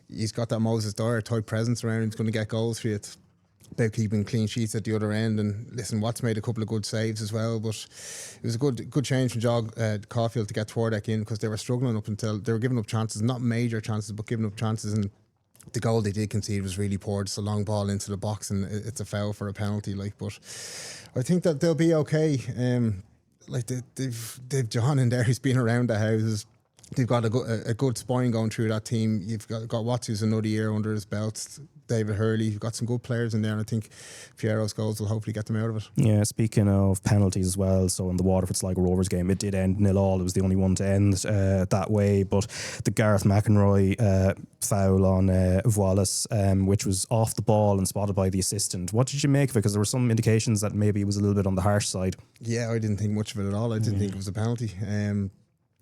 He's got that Moses Dyer type presence around him. He's going to get goals for you. It's about keeping clean sheets at the other end, and listen, Watts made a couple of good saves as well, but it was a good change from Caulfield to get Twardek in, because they were struggling up until they were giving up chances, not major chances, but giving up chances. And the goal they did concede was really poor. It's a long ball into the box, and it's a foul for a penalty. But I think that they'll be okay. They've John and Derry's been around the houses. They've got a good spine going through that team. You've got Watts, who's another year under his belt. David Hurley, you've got some good players in there, and I think Fiero's goals will hopefully get them out of it. Yeah, speaking of penalties as well, so in the Waterford-Sligo Rovers game, it did end 0-0. It was the only one to end that way, but the Gareth McEnroy foul on Wallace, which was off the ball and spotted by the assistant. What did you make of it? Because there were some indications that maybe it was a little bit on the harsh side. Yeah, I didn't think much of it at all. I didn't think it was a penalty.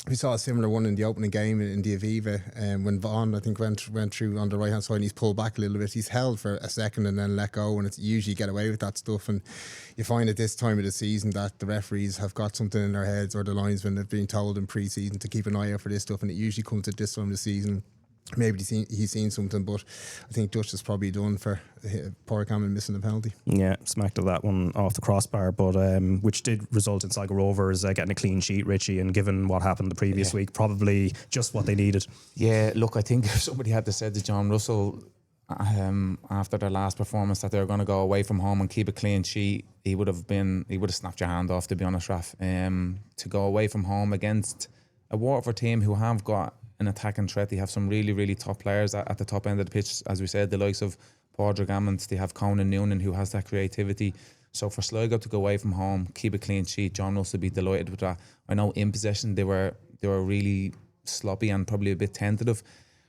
we saw a similar one in the opening game in the Aviva, when Vaughan, I think, went through on the right hand side and he's pulled back a little bit. He's held for a second and then let go, and it's usually get away with that stuff. And you find at this time of the season that the referees have got something in their heads, or the linesmen have been told in pre-season to keep an eye out for this stuff, and it usually comes at this time of the season. Maybe he's seen something, but I think Dutch is probably done for poor Cameron missing the penalty. Yeah, smacked that one off the crossbar, but which did result in Sligo Rovers getting a clean sheet, Richie, and given what happened the previous week, probably just what they needed. Yeah, look, I think if somebody had to say to John Russell after their last performance that they were going to go away from home and keep a clean sheet, he would have snapped your hand off, to be honest, Raf. To go away from home against a Waterford team who have got an attacking threat. They have some really, really top players at the top end of the pitch. As we said, the likes of Padraig Ammons, they have Conan Noonan who has that creativity. So for Sligo to go away from home, keep a clean sheet, John Russell would be delighted with that. I know in possession they were really sloppy and probably a bit tentative,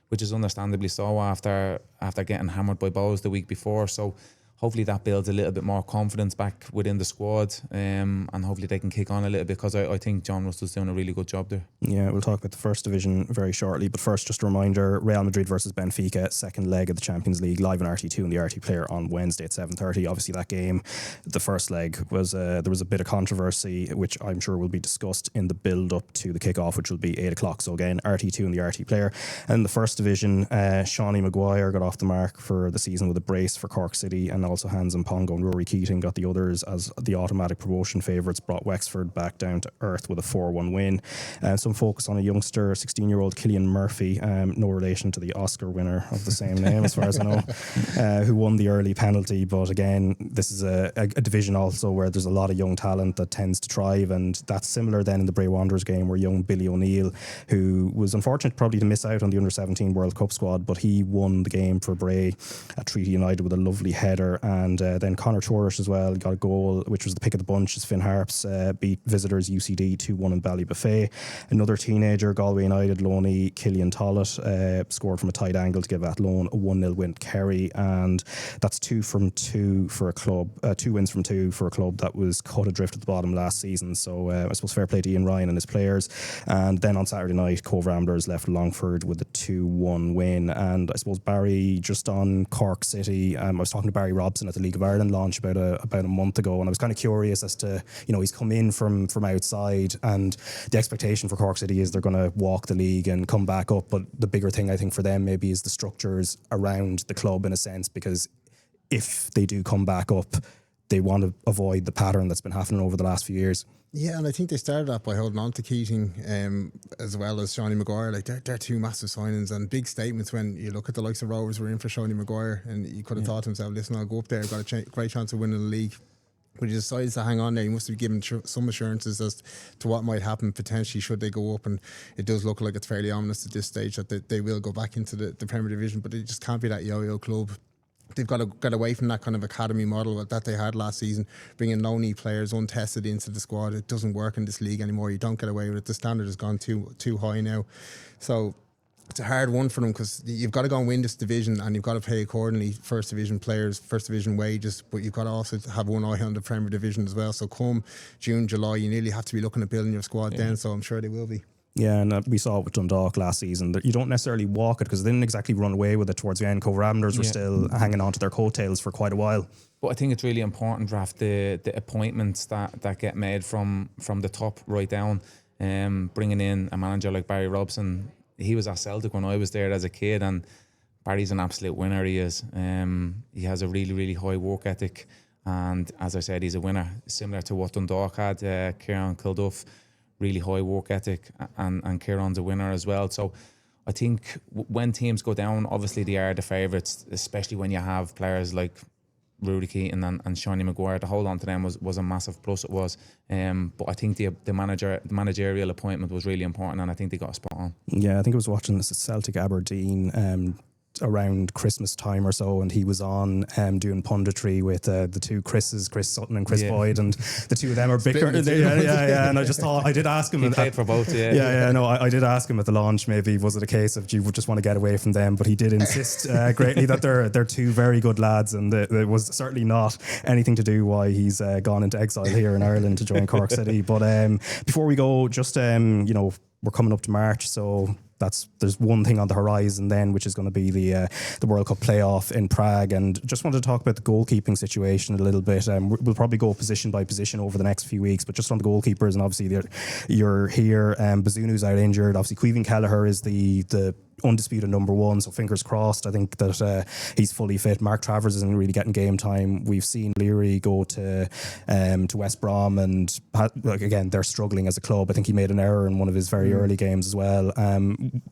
which is understandably so after getting hammered by Bohs the week before. So hopefully that builds a little bit more confidence back within the squad, and hopefully they can kick on a little bit, because I think John Russell's doing a really good job there. Yeah, we'll talk about the first division very shortly, but first just a reminder, Real Madrid versus Benfica, second leg of the Champions League, live on RT2 and the RT Player on Wednesday at 7:30. Obviously that game, the first leg, was there was a bit of controversy, which I'm sure will be discussed in the build up to the kick-off, which will be 8 o'clock. So again, RT2 and the RT Player. And the first division, Shawnee Maguire got off the mark for the season with a brace for Cork City, and also Hans and Pongo and Rory Keating got the others as the automatic promotion favourites, brought Wexford back down to earth with a 4-1 win. Some focus on a youngster, 16-year-old Cillian Murphy, no relation to the Oscar winner of the same name as far as I know, who won the early penalty. But again, this is a division also where there's a lot of young talent that tends to thrive, and that's similar then in the Bray Wanderers game, where young Billy O'Neill, who was unfortunate probably to miss out on the under-17 World Cup squad, but he won the game for Bray at Treaty United with a lovely header. And then Conor Chorish as well got a goal, which was the pick of the bunch, as Finn Harps beat visitors UCD 2-1 in Ballybuffet. Another teenager, Galway United loanee Killian Tollett scored from a tight angle to give Athlone a 1-0 win at Kerry, and that's 2 from 2 for a club, 2 wins from 2 for a club that was cut adrift at the bottom last season. So I suppose fair play to Ian Ryan and his players. And then on Saturday night, Cove Ramblers left Longford with a 2-1 win. And I suppose Barry, just on Cork City, I was talking to Barry Robson at the League of Ireland launch about a month ago, and I was kind of curious as to, he's come in from outside, and the expectation for Cork City is they're going to walk the league and come back up, but the bigger thing I think for them maybe is the structures around the club, in a sense, because if they do come back up, they want to avoid the pattern that's been happening over the last few years. Yeah, and I think they started that by holding on to Keating as well as Shawnee Maguire. Like they're two massive signings and big statements. When you look at the likes of Rovers, were in for Shawnee Maguire, and you could have thought to himself, listen, I'll go up there, I've got a great chance of winning the league. But he decides to hang on there. He must have given some assurances as to what might happen potentially should they go up, and it does look like it's fairly ominous at this stage that they will go back into the Premier Division, but it just can't be that yo-yo club. They've got to get away from that kind of academy model that they had last season, bringing loanee players untested into the squad. It doesn't work in this league anymore. You don't get away with it. The standard has gone too high now. So it's a hard one for them, because you've got to go and win this division, and you've got to pay accordingly First Division players, First Division wages, but you've got to also have one eye on the Premier Division as well. So come June, July, you nearly have to be looking at building your squad then, so I'm sure they will be. Yeah, and we saw it with Dundalk last season, that you don't necessarily walk it, because they didn't exactly run away with it towards the end. Cove Ramblers were still hanging on to their coattails for quite a while. But I think it's really important, Raf, the appointments that get made from the top right down. Bringing in a manager like Barry Robson, he was at Celtic when I was there as a kid, and Barry's an absolute winner. He is. He has a really, really high work ethic, and as I said, he's a winner, similar to what Dundalk had. Kieran Kilduff, really high work ethic, and Kieran's a winner as well. So I think when teams go down, obviously they are the favourites, especially when you have players like Rudy Keating and Shawnee Maguire. To hold on to them was a massive plus, it was. But I think the managerial appointment was really important, and I think they got a spot on. Yeah, I think I was watching this at Celtic Aberdeen around Christmas time or so, and he was on doing punditry with the two Chris's, Chris Sutton and Chris Boyd, and the two of them are bickering. And I just thought, I did ask him. He played for both, I did ask him at the launch, maybe was it a case of, do you just want to get away from them? But he did insist greatly that they're two very good lads, and it was certainly not anything to do why he's gone into exile here in Ireland to join Cork City. But before we go, just we're coming up to March, so there's one thing on the horizon then, which is going to be the World Cup playoff in Prague. And just wanted to talk about the goalkeeping situation a little bit. We'll probably go position by position over the next few weeks, but just on the goalkeepers, and obviously you're here. Bazunu's out injured. Obviously, Caoimhín Kelleher is the undisputed number one, so fingers crossed. I think that he's fully fit. Mark Travers isn't really getting game time. We've seen Leary go to West Brom, and again, they're struggling as a club. I think he made an error in one of his very early games as well.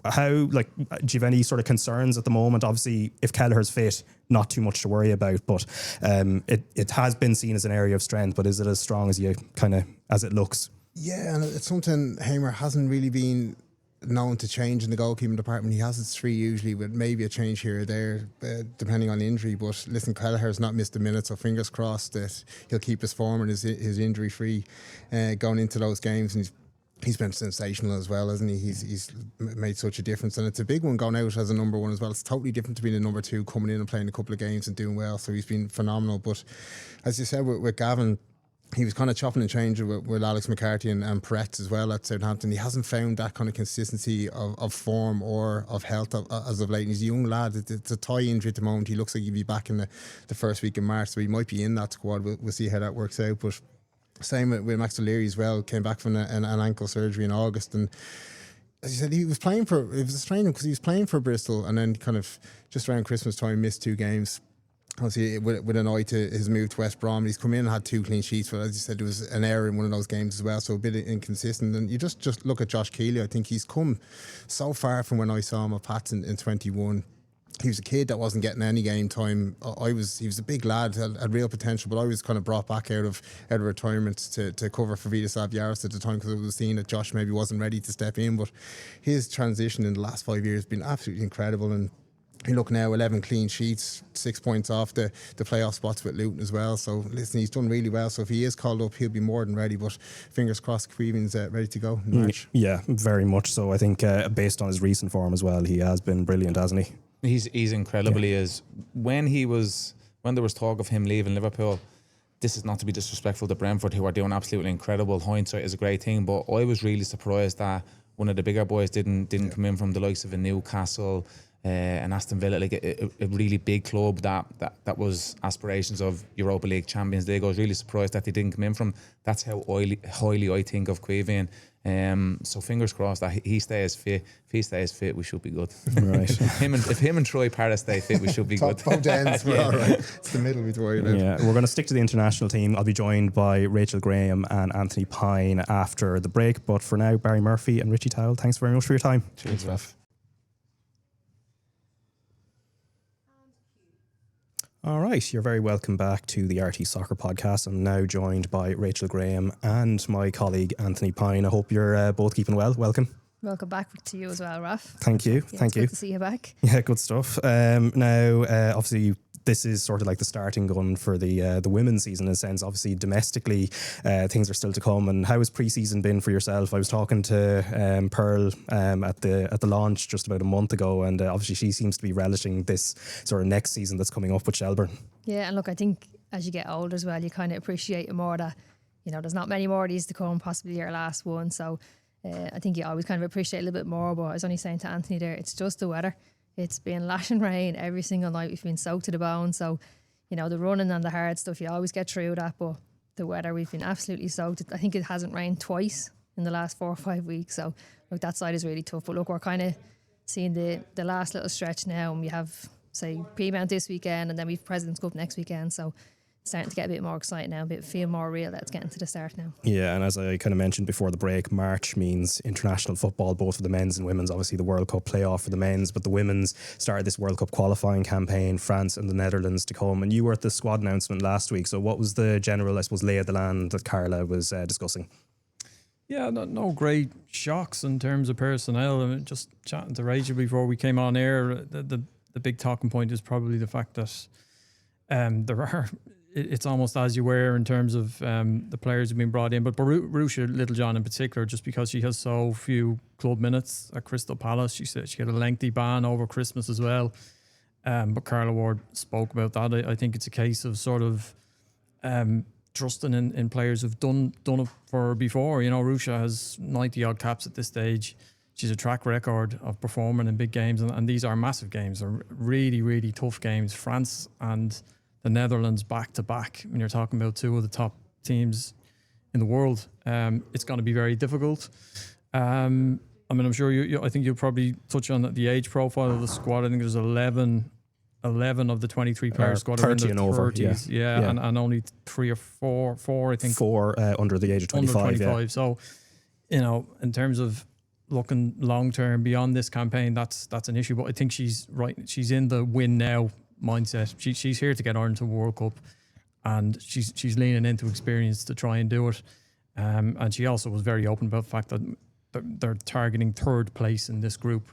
Do you have any sort of concerns at the moment? Obviously, if Kelleher's fit, not too much to worry about, but it has been seen as an area of strength. But is it as strong as as it looks? Yeah, and it's something Hamer hasn't really been known to change in the goalkeeping department. He has his three usually, with maybe a change here or there, depending on injury. But listen, Kelleher's not missed a minute, so fingers crossed that he'll keep his form and his injury free going into those games. And he's been sensational as well, hasn't he? He's made such a difference, and it's a big one going out as a number one as well. It's totally different to being a number two, coming in and playing a couple of games and doing well. So he's been phenomenal. But as you said with Gavin, he was kind of chopping and changing with Alex McCarthy and Peretz as well at Southampton. He hasn't found that kind of consistency of form or of health as of late. And he's a young lad. It's a thigh injury at the moment. He looks like he'll be back in the first week in March, so he might be in that squad. We'll see how that works out. But same with Max O'Leary as well. Came back from an ankle surgery in August, and as you said, it was a strain because he was playing for Bristol, and then kind of just around Christmas time missed 2 games. Obviously, with an eye to his move to West Brom, he's come in and had 2 clean sheets, but as you said, there was an error in one of those games as well, so a bit inconsistent. And you just look at Josh Keeley. I think he's come so far from when I saw him at Pats in 21. He was a kid that wasn't getting any game time. He was a big lad, had real potential, but I was kind of brought back out of retirement to cover for Vitas Yaros at the time, because I was seeing that Josh maybe wasn't ready to step in. But his transition in the last 5 years has been absolutely incredible. And you look now, 11 clean sheets, 6 points off the playoff spots with Luton as well. So listen, he's done really well. So if he is called up, he'll be more than ready. But fingers crossed, Caoimhín's ready to go in March. Yeah, very much so. I think based on his recent form as well, he has been brilliant, hasn't he? He's incredible. He is. When there was talk of him leaving Liverpool, this is not to be disrespectful to Brentford, who are doing absolutely incredible. Hindsight is a great thing, but I was really surprised that one of the bigger boys didn't come in from the likes of a Newcastle and Aston Villa, like a really big club that was aspirations of Europa League, Champions League. I was really surprised that they didn't come in from. That's how highly I think of Caoimhín. So fingers crossed that he stays fit. If he stays fit, we should be good. Right. If him and Troy Parra stay fit, we should be good. Both ends, we're all right. It's the middle we'd worry about. Yeah, we're going to stick to the international team. I'll be joined by Rachel Graham and Anthony Pyne after the break. But for now, Barry Murphy and Richie Towell, thanks very much for your time. Cheers, Raf. All right, you're very welcome back to the RTÉ Soccer Podcast. I'm now joined by Rachel Graham and my colleague Anthony Pyne. I hope you're both keeping well. Welcome. Welcome back to you as well, Raf. Thank you. Yeah, Thank you. Good to see you back. Yeah, good stuff. Now, obviously, this is sort of like the starting gun for the women's season in a sense. Obviously, domestically, things are still to come. And how has pre-season been for yourself? I was talking to Pearl at the launch just about a month ago, and obviously she seems to be relishing this sort of next season that's coming up with Shelbourne. Yeah, and look, I think as you get older as well, you kind of appreciate it more that, there's not many more of these to come, possibly your last one. So I think you always kind of appreciate a little bit more. But I was only saying to Anthony there, it's just the weather. It's been lashing rain every single night. We've been soaked to the bone. So, the running and the hard stuff, you always get through that. But the weather, we've been absolutely soaked. I think it hasn't rained twice in the last 4 or 5 weeks. So, look, that side is really tough. But look, we're kind of seeing the last little stretch now. And we have, say, P-Mount this weekend, and then we've President's Cup next weekend. So, starting to get a bit more excited now, feel more real that it's getting to the start now. Yeah, and as I kind of mentioned before the break, March means international football, both for the men's and women's. Obviously the World Cup playoff for the men's, but the women's started this World Cup qualifying campaign, France and the Netherlands to come. And you were at the squad announcement last week, so what was the general, I suppose, lay of the land that Carla was discussing? Yeah, no great shocks in terms of personnel. I mean, just chatting to Rachel before we came on air, the big talking point is probably the fact that there are... It's almost as you were in terms of the players who've been brought in, but Ruesha Littlejohn in particular, just because she has so few club minutes at Crystal Palace. She said she had a lengthy ban over Christmas as well. But Carla Ward spoke about that. I think it's a case of sort of trusting in players who've done it for her before. You know, Ruesha has 90 odd caps at this stage. She's a track record of performing in big games, and these are massive games. They're really, really tough games. France and the Netherlands back to back. When you're talking about two of the top teams in the world, it's going to be very difficult. I mean, I'm sure I think you'll probably touch on the age profile of the squad. I think there's 11 of the 23 players squad are in the 30s. Yeah. And only 3 or 4, I think. 4 under the age of 25. Under 25. Yeah. So, you know, in terms of looking long term beyond this campaign, that's an issue. But I think she's right. She's in the win now mindset. She's here to get Ireland to World Cup, and she's leaning into experience to try and do it. And she also was very open about the fact that they're targeting 3rd place in this group.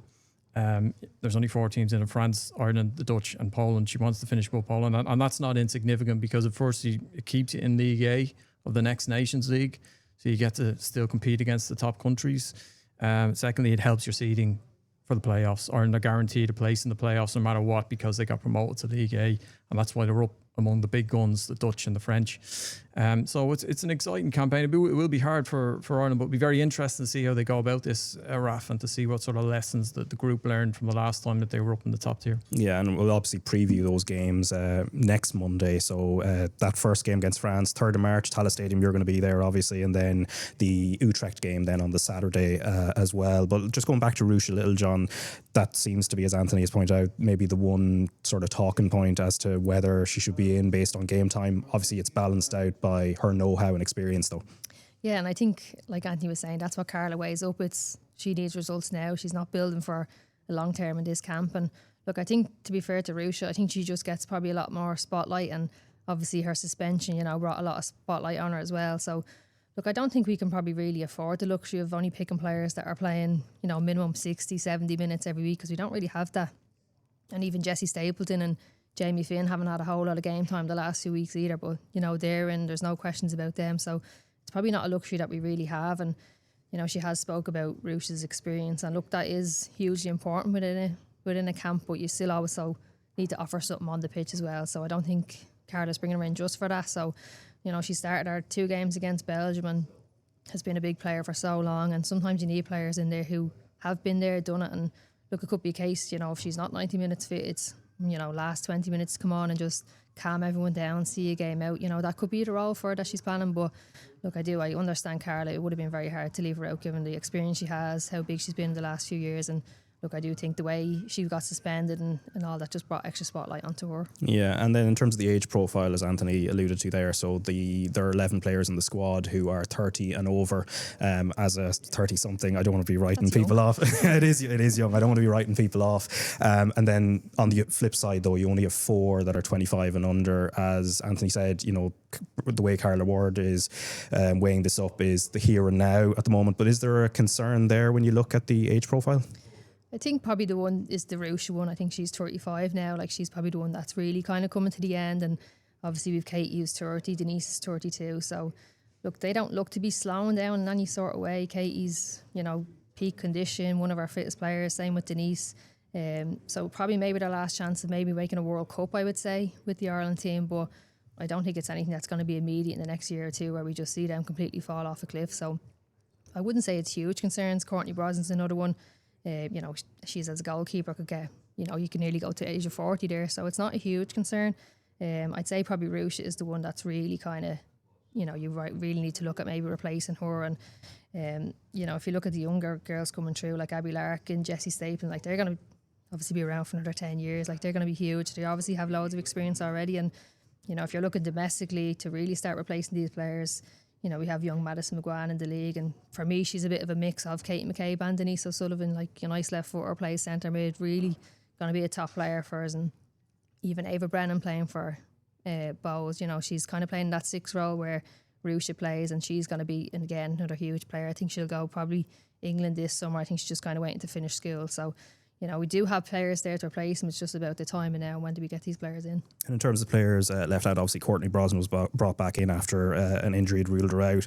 There's only 4 teams in it: France, Ireland, the Dutch, and Poland. She wants to finish above Poland, and that's not insignificant because, at first, it keeps you in League A of the next Nations League, so you get to still compete against the top countries. Secondly, it helps your seeding for the playoffs. Ireland are guaranteed a place in the playoffs no matter what because they got promoted to League A, and that's why they're up among the big guns, the Dutch and the French. So it's an exciting campaign. It will be hard for Ireland, but it'll be very interesting to see how they go about this, Raf, and to see what sort of lessons that the group learned from the last time that they were up in the top tier. Yeah, and we'll obviously preview those games next Monday. So that first game against France, 3rd of March, Towell Stadium, you're going to be there, obviously, and then the Utrecht game then on the Saturday as well. But just going back to Ruesha Littlejohn, that seems to be, as Anthony has pointed out, maybe the one sort of talking point as to whether she should be in based on game time. Obviously, it's balanced out by her know-how and experience, though. Yeah, and I think, like Anthony was saying, that's what Carla weighs up. She needs results now. She's not building for a long term in this camp. And look, I think, to be fair to Ruesha, I think she just gets probably a lot more spotlight, and obviously her suspension, you know, brought a lot of spotlight on her as well. So look, I don't think we can probably really afford the luxury of only picking players that are playing, you know, minimum 60, 70 minutes every week, because we don't really have that. And even Jessie Stapleton and Jamie Finn haven't had a whole lot of game time the last few weeks either, but, you know, there's no questions about them. So it's probably not a luxury that we really have. And, you know, she has spoke about Ruesha's experience, and look, that is hugely important within a camp, but you still also need to offer something on the pitch as well. So I don't think Carla's bringing her in just for that. So, you know, she started her 2 games against Belgium and has been a big player for so long, and sometimes you need players in there who have been there, done it. And look, it could be a case, you know, if she's not 90 minutes fit, it's, you know, last 20 minutes come on and just calm everyone down, see a game out. You know, that could be the role for her that she's planning. But look, I understand Carla. It would have been very hard to leave her out given the experience she has, how big she's been in the last few years. And look, I do think the way she got suspended and all that just brought extra spotlight onto her. Yeah, and then in terms of the age profile, as Anthony alluded to there, so there are 11 players in the squad who are 30 and over. As a 30-something, I don't want to be writing people off. It is young. I don't want to be writing people off. And then on the flip side, though, you only have 4 that are 25 and under. As Anthony said, you know, the way Carla Ward is weighing this up is the here and now at the moment. But is there a concern there when you look at the age profile? I think probably the one is the Ruesha one. I think she's 35 now. Like, she's probably the one that's really kind of coming to the end. And obviously we've Katie who's 30, Denise is 32. So look, they don't look to be slowing down in any sort of way. Katie's, you know, peak condition, one of our fittest players. Same with Denise. So probably maybe their last chance of maybe making a World Cup, I would say, with the Ireland team. But I don't think it's anything that's going to be immediate in the next year or two where we just see them completely fall off a cliff. So I wouldn't say it's huge concerns. Courtney Brosnan's another one. You know, she's as a goalkeeper could get, you know, you can nearly go to the age of 40 there. So it's not a huge concern. I'd say probably Ruesha is the one that's really kind of, you know, you really need to look at maybe replacing her. And, you know, if you look at the younger girls coming through, like Abby Lark and Jessie Stapleton, like they're going to obviously be around for another 10 years. Like, they're going to be huge. They obviously have loads of experience already. And, you know, if you're looking domestically to really start replacing these players, you know, we have young Madison McGuan in the league, and for me, she's a bit of a mix of Katie McCabe and Denise O'Sullivan. Like, a nice left footer, plays centre mid, really going to be a top player for us. And even Ava Brennan playing for Bows, you know, she's kind of playing that 6 role where Ruesha plays, and she's going to be, and again, another huge player. I think she'll go probably England this summer. I think she's just kind of waiting to finish school. So, we do have players there to replace him. It's just about the time and now. When do we get these players in? And in terms of players left out, obviously Courtney Brosnan was brought back in after an injury had ruled her out.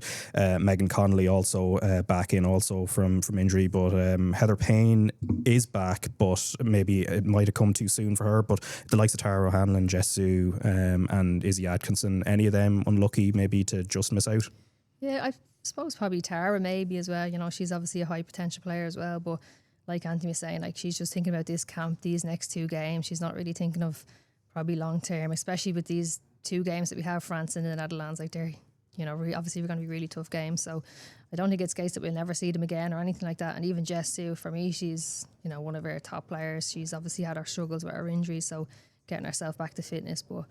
Megan Connolly also back in also from injury, but Heather Pyne is back, but maybe it might have come too soon for her. But the likes of Tara O'Hanlon, Jess Sue and Izzy Atkinson, any of them unlucky maybe to just miss out? Yeah, I suppose probably Tara maybe as well. She's obviously a high potential player as well, but like Anthony was saying, like she's just thinking about this camp, these next 2 games. She's not really thinking of probably long term, especially with these 2 games that we have, France and the Netherlands. Like they're, obviously we're going to be really tough games. So I don't think it's a case that we'll never see them again or anything like that. And even Jess Sue, for me, she's, one of our top players. She's obviously had her struggles with her injuries, so getting herself back to fitness. But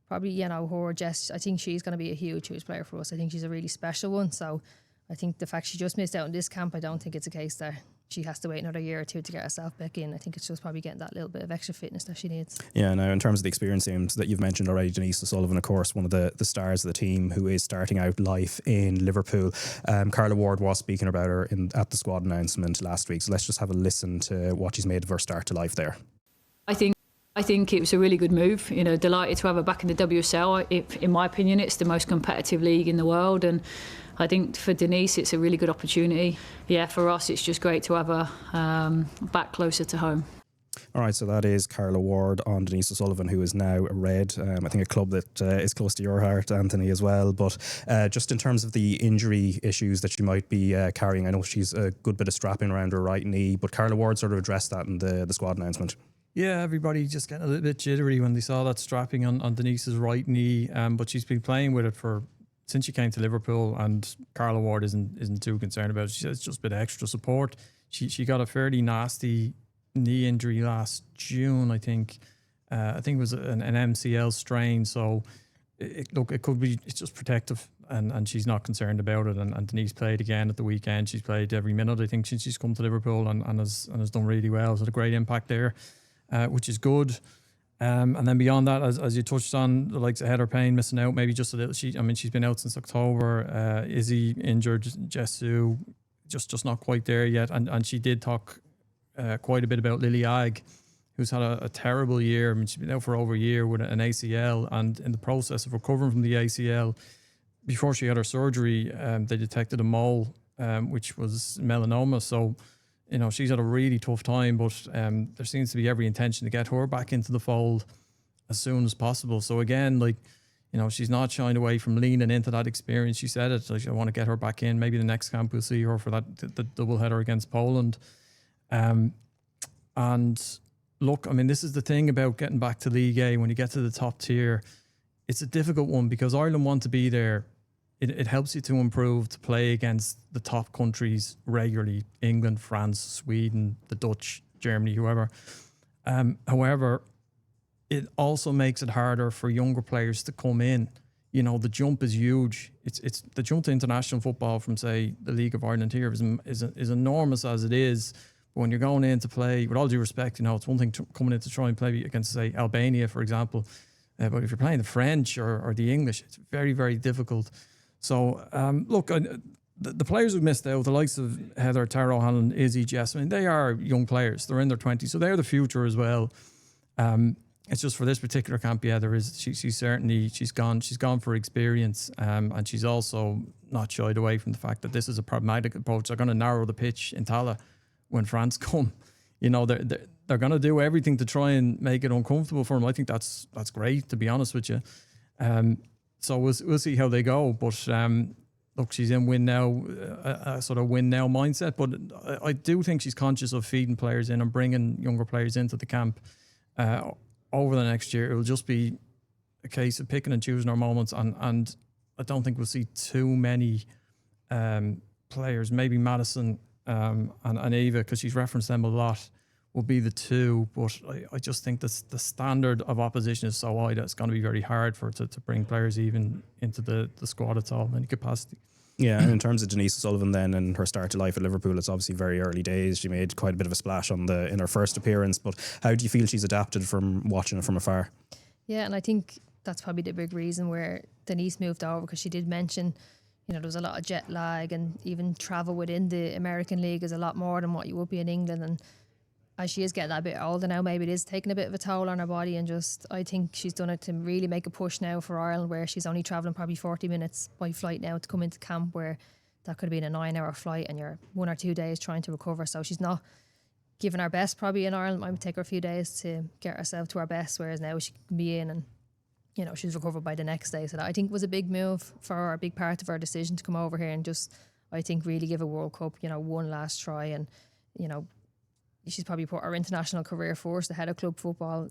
probably, her Jess, I think she's going to be a huge player for us. I think she's a really special one. So I think the fact she just missed out on this camp, I don't think it's a case that she has to wait another year or 2 to get herself back in. I think it's just probably getting that little bit of extra fitness that she needs. Yeah, now in terms of the experience teams that you've mentioned already, Denise O'Sullivan, of course, one of the stars of the team who is starting out life in Liverpool. Carla Ward was speaking about her at the squad announcement last week. So let's just have a listen to what she's made of her start to life there. I think it was a really good move. Delighted to have her back in the WSL. In my opinion, it's the most competitive league in the world, and I think for Denise, it's a really good opportunity. Yeah, for us, it's just great to have her back closer to home. All right, so that is Carla Ward on Denise O'Sullivan, who is now a Red. I think a club that is close to your heart, Anthony, as well. But just in terms of the injury issues that she might be carrying, I know she's a good bit of strapping around her right knee, but Carla Ward sort of addressed that in the squad announcement. Yeah, everybody just getting a little bit jittery when they saw that strapping on Denise's right knee. But she's been playing with it since she came to Liverpool, and Carla Ward isn't too concerned about it. She says it's just a bit of extra support. She got a fairly nasty knee injury last June, I think. I think it was an MCL strain. So it could be, it's just protective, and she's not concerned about it. And Denise played again at the weekend. She's played every minute, I think, since she's come to Liverpool, and has done really well. So had a great impact there, which is good. And then beyond that, as you touched on, the likes of Heather Pyne missing out maybe just a little. She's been out since October. Izzy injured, Jess Sue just not quite there yet. And she did talk quite a bit about Lily Agg, who's had a terrible year. She's been out for over a year with an ACL, and in the process of recovering from the ACL, before she had her surgery, they detected a mole, which was melanoma. So she's had a really tough time, but there seems to be every intention to get her back into the fold as soon as possible. So again, she's not shying away from leaning into that experience. She said it, I want to get her back in. Maybe the next camp we'll see her for the double header against Poland. And look, this is the thing about getting back to League A. When you get to the top tier, it's a difficult one because Ireland want to be there. It helps you to improve, to play against the top countries regularly: England, France, Sweden, the Dutch, Germany, whoever. However, it also makes it harder for younger players to come in. The jump is huge. It's the jump to international football from, say, the League of Ireland here is enormous as it is. But when you're going in to play, with all due respect, it's one thing coming in to try and play against, say, Albania, for example. But if you're playing the French or the English, it's very, very difficult. So, look, the players who missed out, the likes of Heather, Tara O'Hanlon, Izzy, Jess, they are young players. They're in their 20s, so they're the future as well. It's just for this particular camp, she's gone for experience, and she's also not shied away from the fact that this is a pragmatic approach. They're going to narrow the pitch in Tala when France come. They're going to do everything to try and make it uncomfortable for them. I think that's great, to be honest with you. So we'll see how they go. But look, she's in win now, a sort of win now mindset. But I do think she's conscious of feeding players in and bringing younger players into the camp over the next year. It will just be a case of picking and choosing our moments. And I don't think we'll see too many players. Maybe Madison and Eva, because she's referenced them a lot, will be the two. But I just think that the standard of opposition is so high that it's going to be very hard for it to bring players even into the squad at all, any capacity. Yeah, and in terms of Denise O'Sullivan then and her start to life at Liverpool, it's obviously very early days. She made quite a bit of a splash in her first appearance, but how do you feel she's adapted from watching it from afar? Yeah, and I think that's probably the big reason where Denise moved over, because she did mention there was a lot of jet lag, and even travel within the American League is a lot more than what you would be in England. And as she is getting a bit older now, maybe it is taking a bit of a toll on her body, and I think she's done it to really make a push now for Ireland, where she's only travelling probably 40 minutes by flight now to come into camp, where that could have been a 9-hour flight and you're 1 or 2 days trying to recover. So she's not giving her best probably in Ireland. It might take her a few days to get herself to her best, whereas now she can be in and, you know, she's recovered by the next day. So that, I think, was a big move for her, a big part of her decision to come over here and just, I think, really give a World Cup, you know, one last try. And, you know, she's probably put her international career first ahead of club football,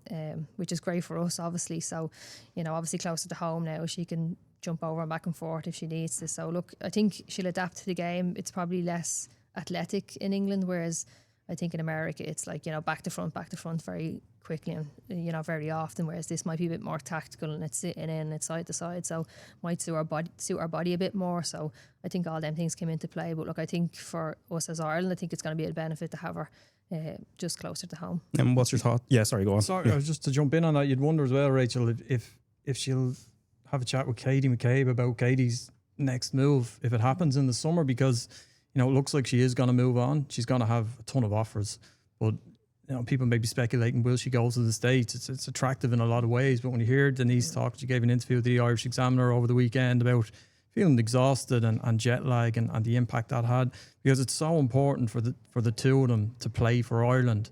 which is great for us, obviously. So, you know, obviously closer to home now, she can jump over and back and forth if she needs to. So, look, I think she'll adapt to the game. It's probably less athletic in England, whereas I think in America it's like, you know, back to front very quickly and, you know, very often, whereas this might be a bit more tactical and it's sitting in, it's side to side, so might suit our body a bit more. So I think all them things came into play. But look, I think for us as Ireland, I think it's going to be a benefit to have her just closer to home. And what's your thought? Yeah, sorry, go on. Sorry, just to jump in on that, you'd wonder as well, Rachel, if she'll have a chat with Katie McCabe about Katie's next move if it happens in the summer, because, you know, it looks like she is going to move on. She's going to have a ton of offers, but, you know, people may be speculating, will she go to the States? It's attractive in a lot of ways, but when you hear Denise talk, she gave an interview with the Irish Examiner over the weekend about feeling exhausted and jet lag and the impact that had, because it's so important for the two of them to play for Ireland,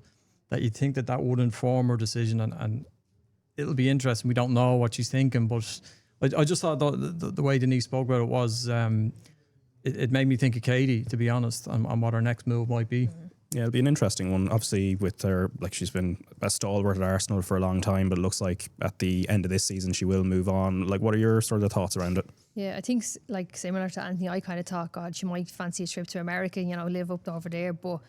that you think that would inform her decision, and it'll be interesting. We don't know what she's thinking, but I just thought the way Denise spoke about it was it made me think of Katie, to be honest, and what her next move might be. Yeah, it'll be an interesting one. Obviously, with her, like, she's been a stalwart at Arsenal for a long time, but it looks like at the end of this season she will move on. Like, what are your sort of thoughts around it? Yeah, I think, like, similar to Anthony, I kind of thought, God, she might fancy a trip to America, you know, live up over there, but,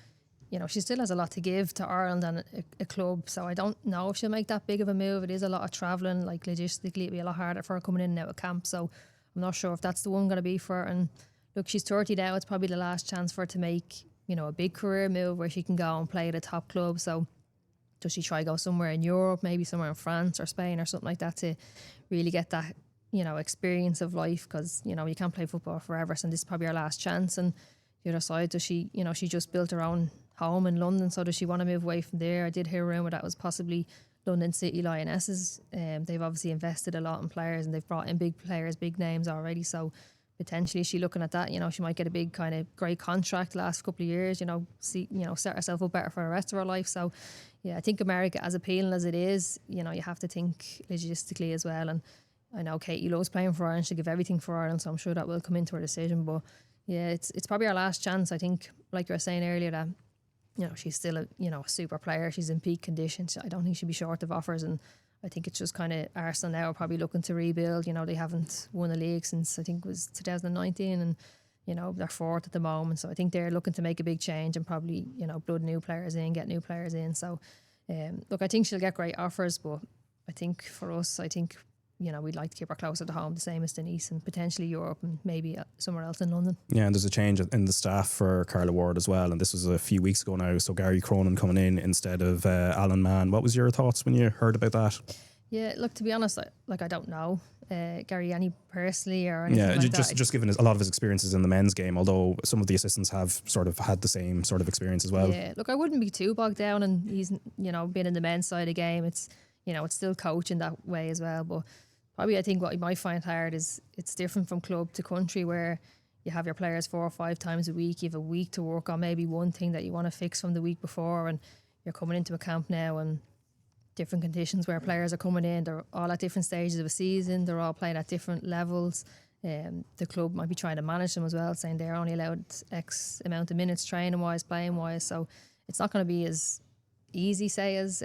you know, she still has a lot to give to Ireland and a club, so I don't know if she'll make that big of a move. It is a lot of travelling, like, logistically it'll be a lot harder for her coming in and out of camp, so I'm not sure if that's the one going to be for her. And look, she's 30 now, it's probably the last chance for her to make, you know, a big career move where she can go and play at a top club. So does she try go somewhere in Europe, maybe somewhere in France or Spain or something like that, to really get that, you know, experience of life? Because, you know, you can't play football forever, so this is probably her last chance. And the other side, does she, you know, she just built her own home in London, so does she want to move away from there? I did hear a rumour that was possibly London City Lionesses. They've obviously invested a lot in players and they've brought in big players, big names already, so potentially she looking at that, you know, she might get a big kind of great contract the last couple of years, you know, set herself up better for the rest of her life. So yeah, I think America, as appealing as it is, you know, you have to think logistically as well. And I know Katie loves playing for Ireland, she'll give everything for Ireland, so I'm sure that will come into her decision. But yeah, it's probably our last chance. I think, like you were saying earlier, that, you know, she's still a super player, she's in peak condition, so I don't think she'll be short of offers. And I think it's just kind of Arsenal now are probably looking to rebuild. You know, they haven't won a league since I think it was 2019, and, you know, they're fourth at the moment. So I think they're looking to make a big change and probably, you know, blood new players in, get new players in. So look, I think she'll get great offers, but I think for us, I think, you know, we'd like to keep her closer to home, the same as Denise, and potentially Europe and maybe somewhere else in London. Yeah, and there's a change in the staff for Carla Ward as well, and this was a few weeks ago now. So Gary Cronin coming in instead of Alan Mann. What was your thoughts when you heard about that? Yeah, look, to be honest, I don't know Gary any personally or anything like that. just given a lot of his experiences in the men's game, although some of the assistants have sort of had the same sort of experience as well. Yeah, look, I wouldn't be too bogged down, and he's, you know, been in the men's side of the game. It's, you know, it's still coaching that way as well, but probably I think what you might find hard is it's different from club to country, where you have your players 4 or 5 times a week. You have a week to work on maybe one thing that you want to fix from the week before, and you're coming into a camp now and different conditions where players are coming in. They're all at different stages of a season. They're all playing at different levels. The club might be trying to manage them as well, saying they're only allowed X amount of minutes training-wise, playing-wise. So it's not going to be as easy, say, as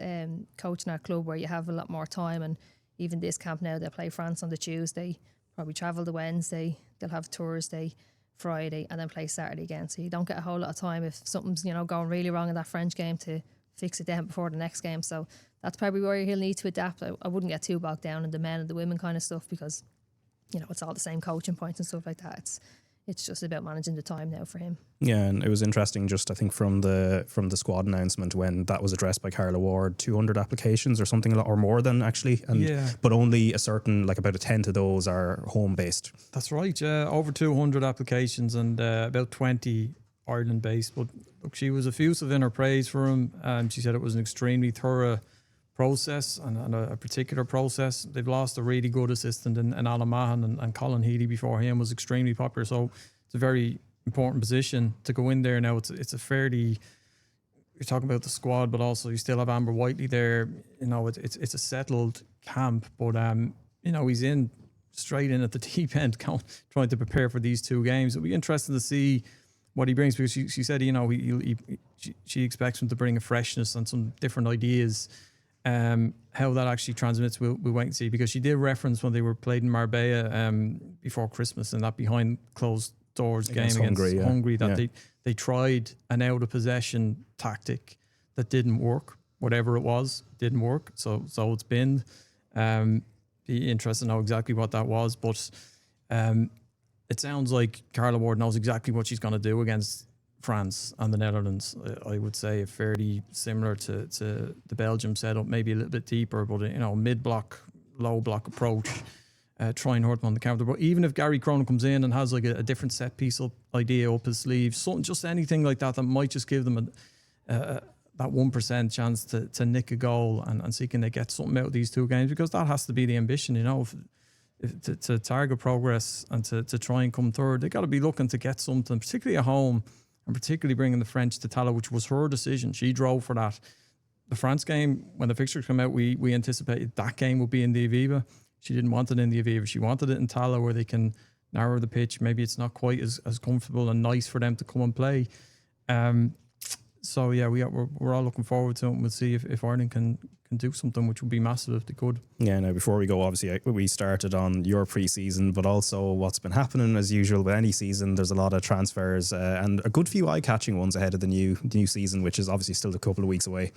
coaching at a club where you have a lot more time. And even this camp now, they'll play France on the Tuesday, probably travel the Wednesday, they'll have Thursday, Friday, and then play Saturday again. So you don't get a whole lot of time if something's, you know, going really wrong in that French game to fix it then before the next game. So that's probably where he'll need to adapt. I wouldn't get too bogged down in the men and the women kind of stuff, because, you know, it's all the same coaching points and stuff like that. It's just about managing the time now for him. Yeah, and it was interesting, just I think from the squad announcement when that was addressed by Carla Ward, 200 applications or something, or more than actually, and yeah, but only a certain, like about a tenth of those are home based. That's right. Over 200 applications, and about 20 Ireland based, but look, she was effusive in her praise for him. She said it was an extremely thorough process and a particular process. They've lost a really good assistant in Alan Mahan, and Colin Healy before him was extremely popular. So it's a very important position to go in there now. It's a fairly, you're talking about the squad, but also you still have Amber Whiteley there. You know, it's a settled camp, but you know, he's in straight in at the deep end, trying to prepare for these two games. It'll be interesting to see what he brings, because she said, you know, she expects him to bring a freshness and some different ideas. How that actually transmits, we'll wait and see, because she did reference when they were played in Marbella before Christmas, and that behind closed doors against game against Hungary, that they tried an out of possession tactic that didn't work. Whatever it was, didn't work. So it's been be interesting to know exactly what that was, but it sounds like Carla Ward knows exactly what she's going to do against France and the Netherlands. I would say fairly similar to the Belgium setup, maybe a little bit deeper, but you know, mid-block, low-block approach, try and hurt them on the counter. But even if Gary Cronin comes in and has like a different set piece idea up his sleeve, something, just anything like that might just give them that 1% chance to nick a goal and see can they get something out of these two games, because that has to be the ambition, you know. To target progress and to try and come third, they got to be looking to get something, particularly at home, and particularly bringing the French to Towell, which was her decision. She drove for that. The France game, when the fixtures came out, we anticipated that game would be in the Aviva. She didn't want it in the Aviva. She wanted it in Towell, where they can narrow the pitch. Maybe it's not quite as comfortable and nice for them to come and play. So yeah, we're all looking forward to it, and we'll see if Ireland can do something, which would be massive if they could. Yeah, now before we go, obviously we started on your pre-season, but also what's been happening as usual with any season. There's a lot of transfers and a good few eye-catching ones ahead of the new season, which is obviously still a couple of weeks away.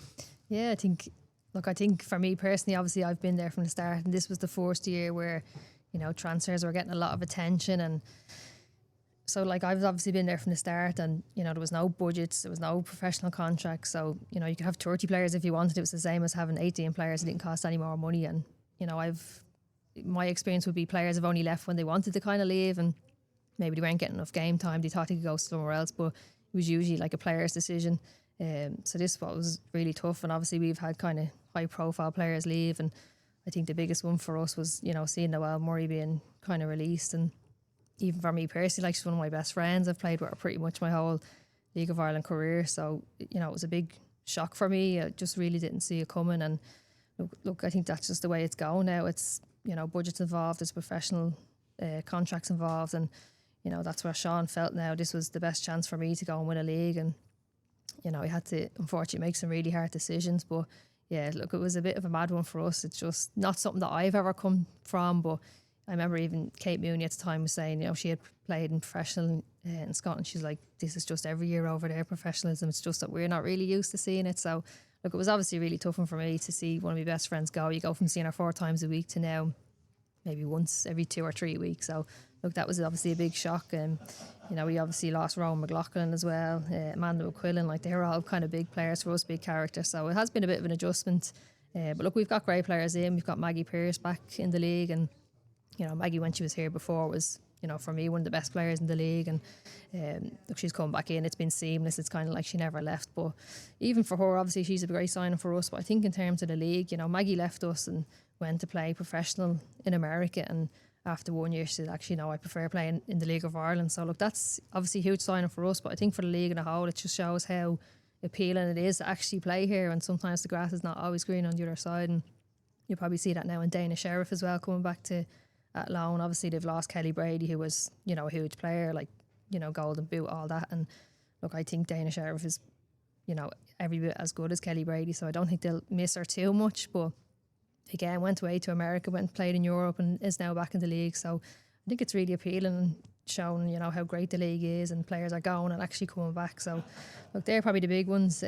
Yeah, I think for me personally, obviously I've been there from the start, and this was the first year where, you know, transfers were getting a lot of attention. And so, like, I've obviously been there from the start, and, you know, there was no budgets, there was no professional contracts. So, you know, you could have 30 players if you wanted. It was the same as having 18 players. It didn't cost any more money. And, you know, my experience would be players have only left when they wanted to kind of leave, and maybe they weren't getting enough game time. They thought they could go somewhere else, but it was usually like a player's decision. So this was really tough. And obviously we've had kind of high profile players leave. And I think the biggest one for us was, you know, seeing Noelle Murray being kind of released. And even for me personally, like, she's one of my best friends. I've played with her pretty much my whole League of Ireland career. So, you know, it was a big shock for me. I just really didn't see it coming. And look, I think that's just the way it's going now. It's, you know, budgets involved, there's professional contracts involved. And, you know, that's where Sean felt now this was the best chance for me to go and win a league. And, you know, he had to, unfortunately, make some really hard decisions. But, yeah, look, it was a bit of a mad one for us. It's just not something that I've ever come from, but I remember even Kate Mooney at the time was saying, you know, she had played in professional in Scotland. She's like, this is just every year over there, professionalism. It's just that we're not really used to seeing it. So, look, it was obviously really tough for me to see one of my best friends go. You go from seeing her 4 times a week to now maybe once every 2 or 3 weeks. So, look, that was obviously a big shock. And, you know, we obviously lost Rowan McLaughlin as well, Amanda McQuillan. Like, they were all kind of big players for us, big characters. So it has been a bit of an adjustment. But look, we've got great players in. We've got Maggie Pearce back in the league, and, you know, Maggie, when she was here before, was, you know, for me, one of the best players in the league. And look, she's come back in. It's been seamless. It's kind of like she never left. But even for her, obviously, she's a great signing for us. But I think in terms of the league, you know, Maggie left us and went to play professional in America. And after 1 year, she said, actually, no, I prefer playing in the League of Ireland. So, look, that's obviously a huge signing for us. But I think for the league in a whole, it just shows how appealing it is to actually play here. And sometimes the grass is not always green on the other side. And you'll probably see that now in Dana Sheriff as well, coming back to at loan. Obviously, they've lost Kelly Brady, who was, you know, a huge player, like, you know, golden boot, all that. And look, I think Dana Sheriff is, you know, every bit as good as Kelly Brady, so I don't think they'll miss her too much. But again, went away to America, went and played in Europe, and is now back in the league. So I think it's really appealing and showing, you know, how great the league is, and players are going and actually coming back. So look, they're probably the big ones.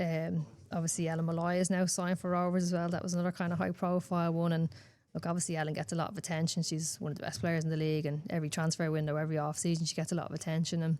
Obviously, Ellen Malloy is now signed for Rovers as well. That was another kind of high profile one. And look, obviously Ellen gets a lot of attention. She's one of the best players in the league, and every transfer window, every off season, she gets a lot of attention. And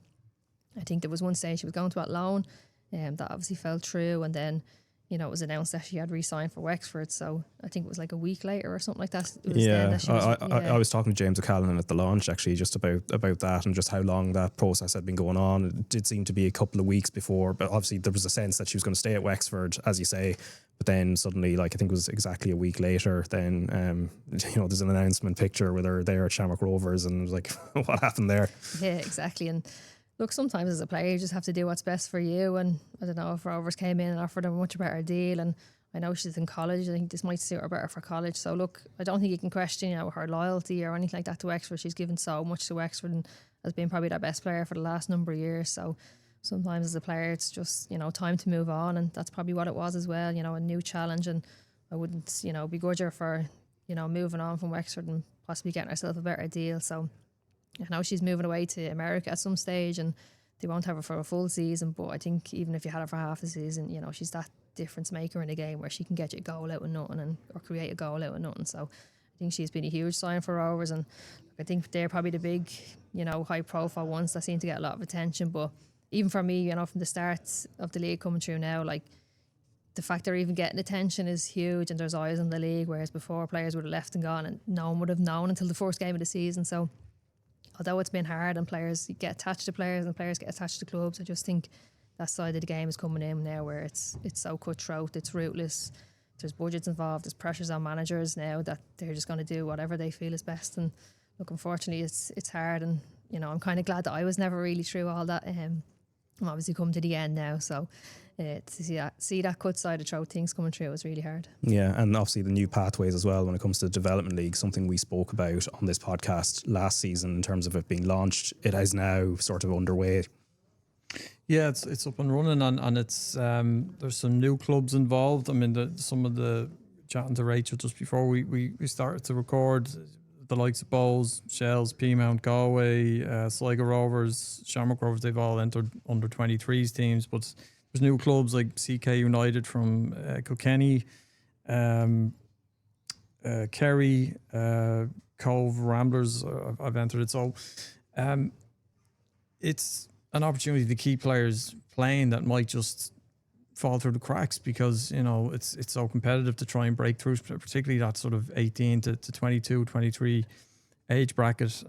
I think there was one stage she was going to at loan, that obviously fell through. And then, it was announced that she had re-signed for Wexford. So I think it was like a week later or something like that. It was then that she was, I was talking to James O'Callaghan at the launch actually just about that and just how long that process had been going on. It did seem to be a couple of weeks before, but obviously there was a sense that she was going to stay at Wexford, as you say. But then suddenly, like I think it was exactly a week later, then there's an announcement picture with her there at Shamrock Rovers, and it was like, what happened there? Yeah, exactly. And look, sometimes as a player, you just have to do what's best for you. And I don't know if Rovers came in and offered her a much better deal. And I know she's in college. I think this might suit her better for college. So look, I don't think you can question, her loyalty or anything like that to Wexford. She's given so much to Wexford and has been probably their best player for the last number of years. So sometimes as a player, it's just, time to move on. And that's probably what it was as well, a new challenge. And I wouldn't, begrudge her for, moving on from Wexford and possibly getting herself a better deal. So I know she's moving away to America at some stage and they won't have her for a full season, but I think even if you had her for half the season, she's that difference maker in the game where she can get you a goal out of nothing or create a goal out of nothing. So I think she's been a huge sign for Rovers, and I think they're probably the big, high profile ones that seem to get a lot of attention. But even for me, from the start of the league coming through now, like the fact they're even getting attention is huge and there's eyes on the league, whereas before players would have left and gone and no one would have known until the first game of the season. So although it's been hard and players get attached to players and players get attached to clubs, I just think that side of the game is coming in now where it's so cutthroat, it's ruthless, there's budgets involved, there's pressures on managers now that they're just going to do whatever they feel is best. And look, unfortunately it's hard, and I'm kind of glad that I was never really through all that. I'm obviously come to the end now, so to see that cut side of throat things coming through was really hard. Yeah, and obviously the new pathways as well when it comes to the development league, something we spoke about on this podcast last season in terms of it being launched. It is now sort of underway. Yeah, it's up and running, and it's there's some new clubs involved. I mean, some of the chatting to Rachel just before we started to record, the likes of Bowls, Shells, Peamount, Galway, Sligo Rovers, Shamrock Rovers, they've all entered under 23s teams, but there's new clubs like CK United from Kilkenny, Kerry, Cove Ramblers. I've entered it, so it's an opportunity to keep players playing that might just fall through the cracks because it's so competitive to try and break through, particularly that sort of 18 to 22, 23 age bracket.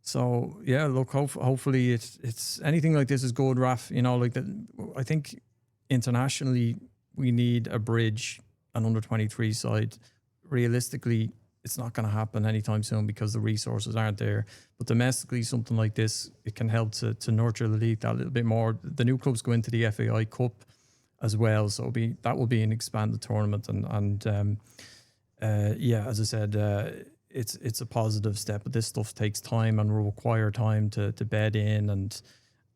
So yeah, look, hopefully it's anything like this is good, Raf. Like that. I think internationally we need a bridge, an under 23 side. Realistically, it's not going to happen anytime soon because the resources aren't there. But domestically, something like this, it can help to nurture the league that a little bit more. The new clubs go into the FAI Cup as well, so that will be an expanded tournament. And as I said, it's a positive step, but this stuff takes time and will require time to bed in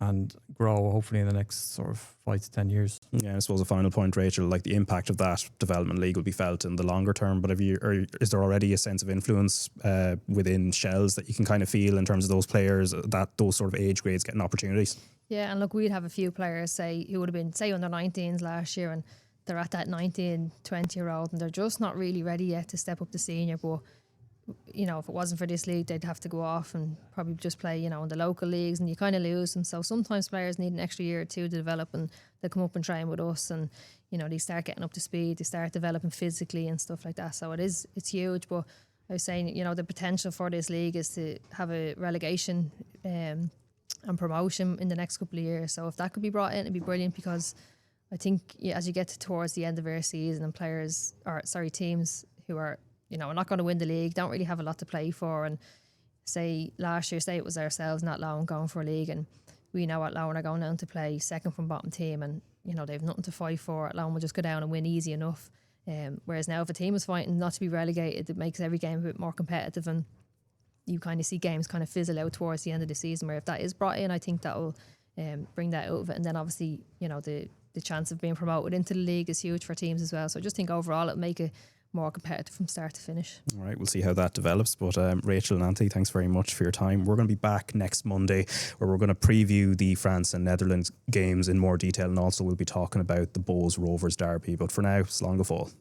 and grow, hopefully in the next sort of 5 to 10 years. Yeah, I suppose a final point, Rachel, like the impact of that development league will be felt in the longer term, but is there already a sense of influence within Shells that you can kind of feel in terms of those players, that those sort of age grades getting opportunities? Yeah, and look, we'd have a few players, say, who would have been, say, under 19s last year, and they're at that 19, 20-year-old, and they're just not really ready yet to step up to senior, but if it wasn't for this league, they'd have to go off and probably just play, in the local leagues, and you kind of lose them. So sometimes players need an extra year or two to develop, and they come up and train with us, and they start getting up to speed, they start developing physically and stuff like that. So it's huge. But I was saying, the potential for this league is to have a relegation and promotion in the next couple of years. So if that could be brought in, it'd be brilliant, because I think as you get towards the end of our season and teams who are we're not going to win the league, don't really have a lot to play for, and say last year, say it was ourselves, not Lown, going for a league, and we know at Lown are going down to play second from bottom team, and they've nothing to fight for. At Lown will just go down and win easy enough, whereas now if a team is fighting not to be relegated, it makes every game a bit more competitive, and you kind of see games kind of fizzle out towards the end of the season, where if that is brought in, I think that will bring that out of it. And then obviously the chance of being promoted into the league is huge for teams as well. So I just think overall it'll make it more competitive from start to finish. All right, we'll see how that develops. But Rachel and Anthony, thanks very much for your time. We're going to be back next Monday, where we're going to preview the France and Netherlands games in more detail, and also we'll be talking about the Bowes Rovers derby. But for now, slán go fóill.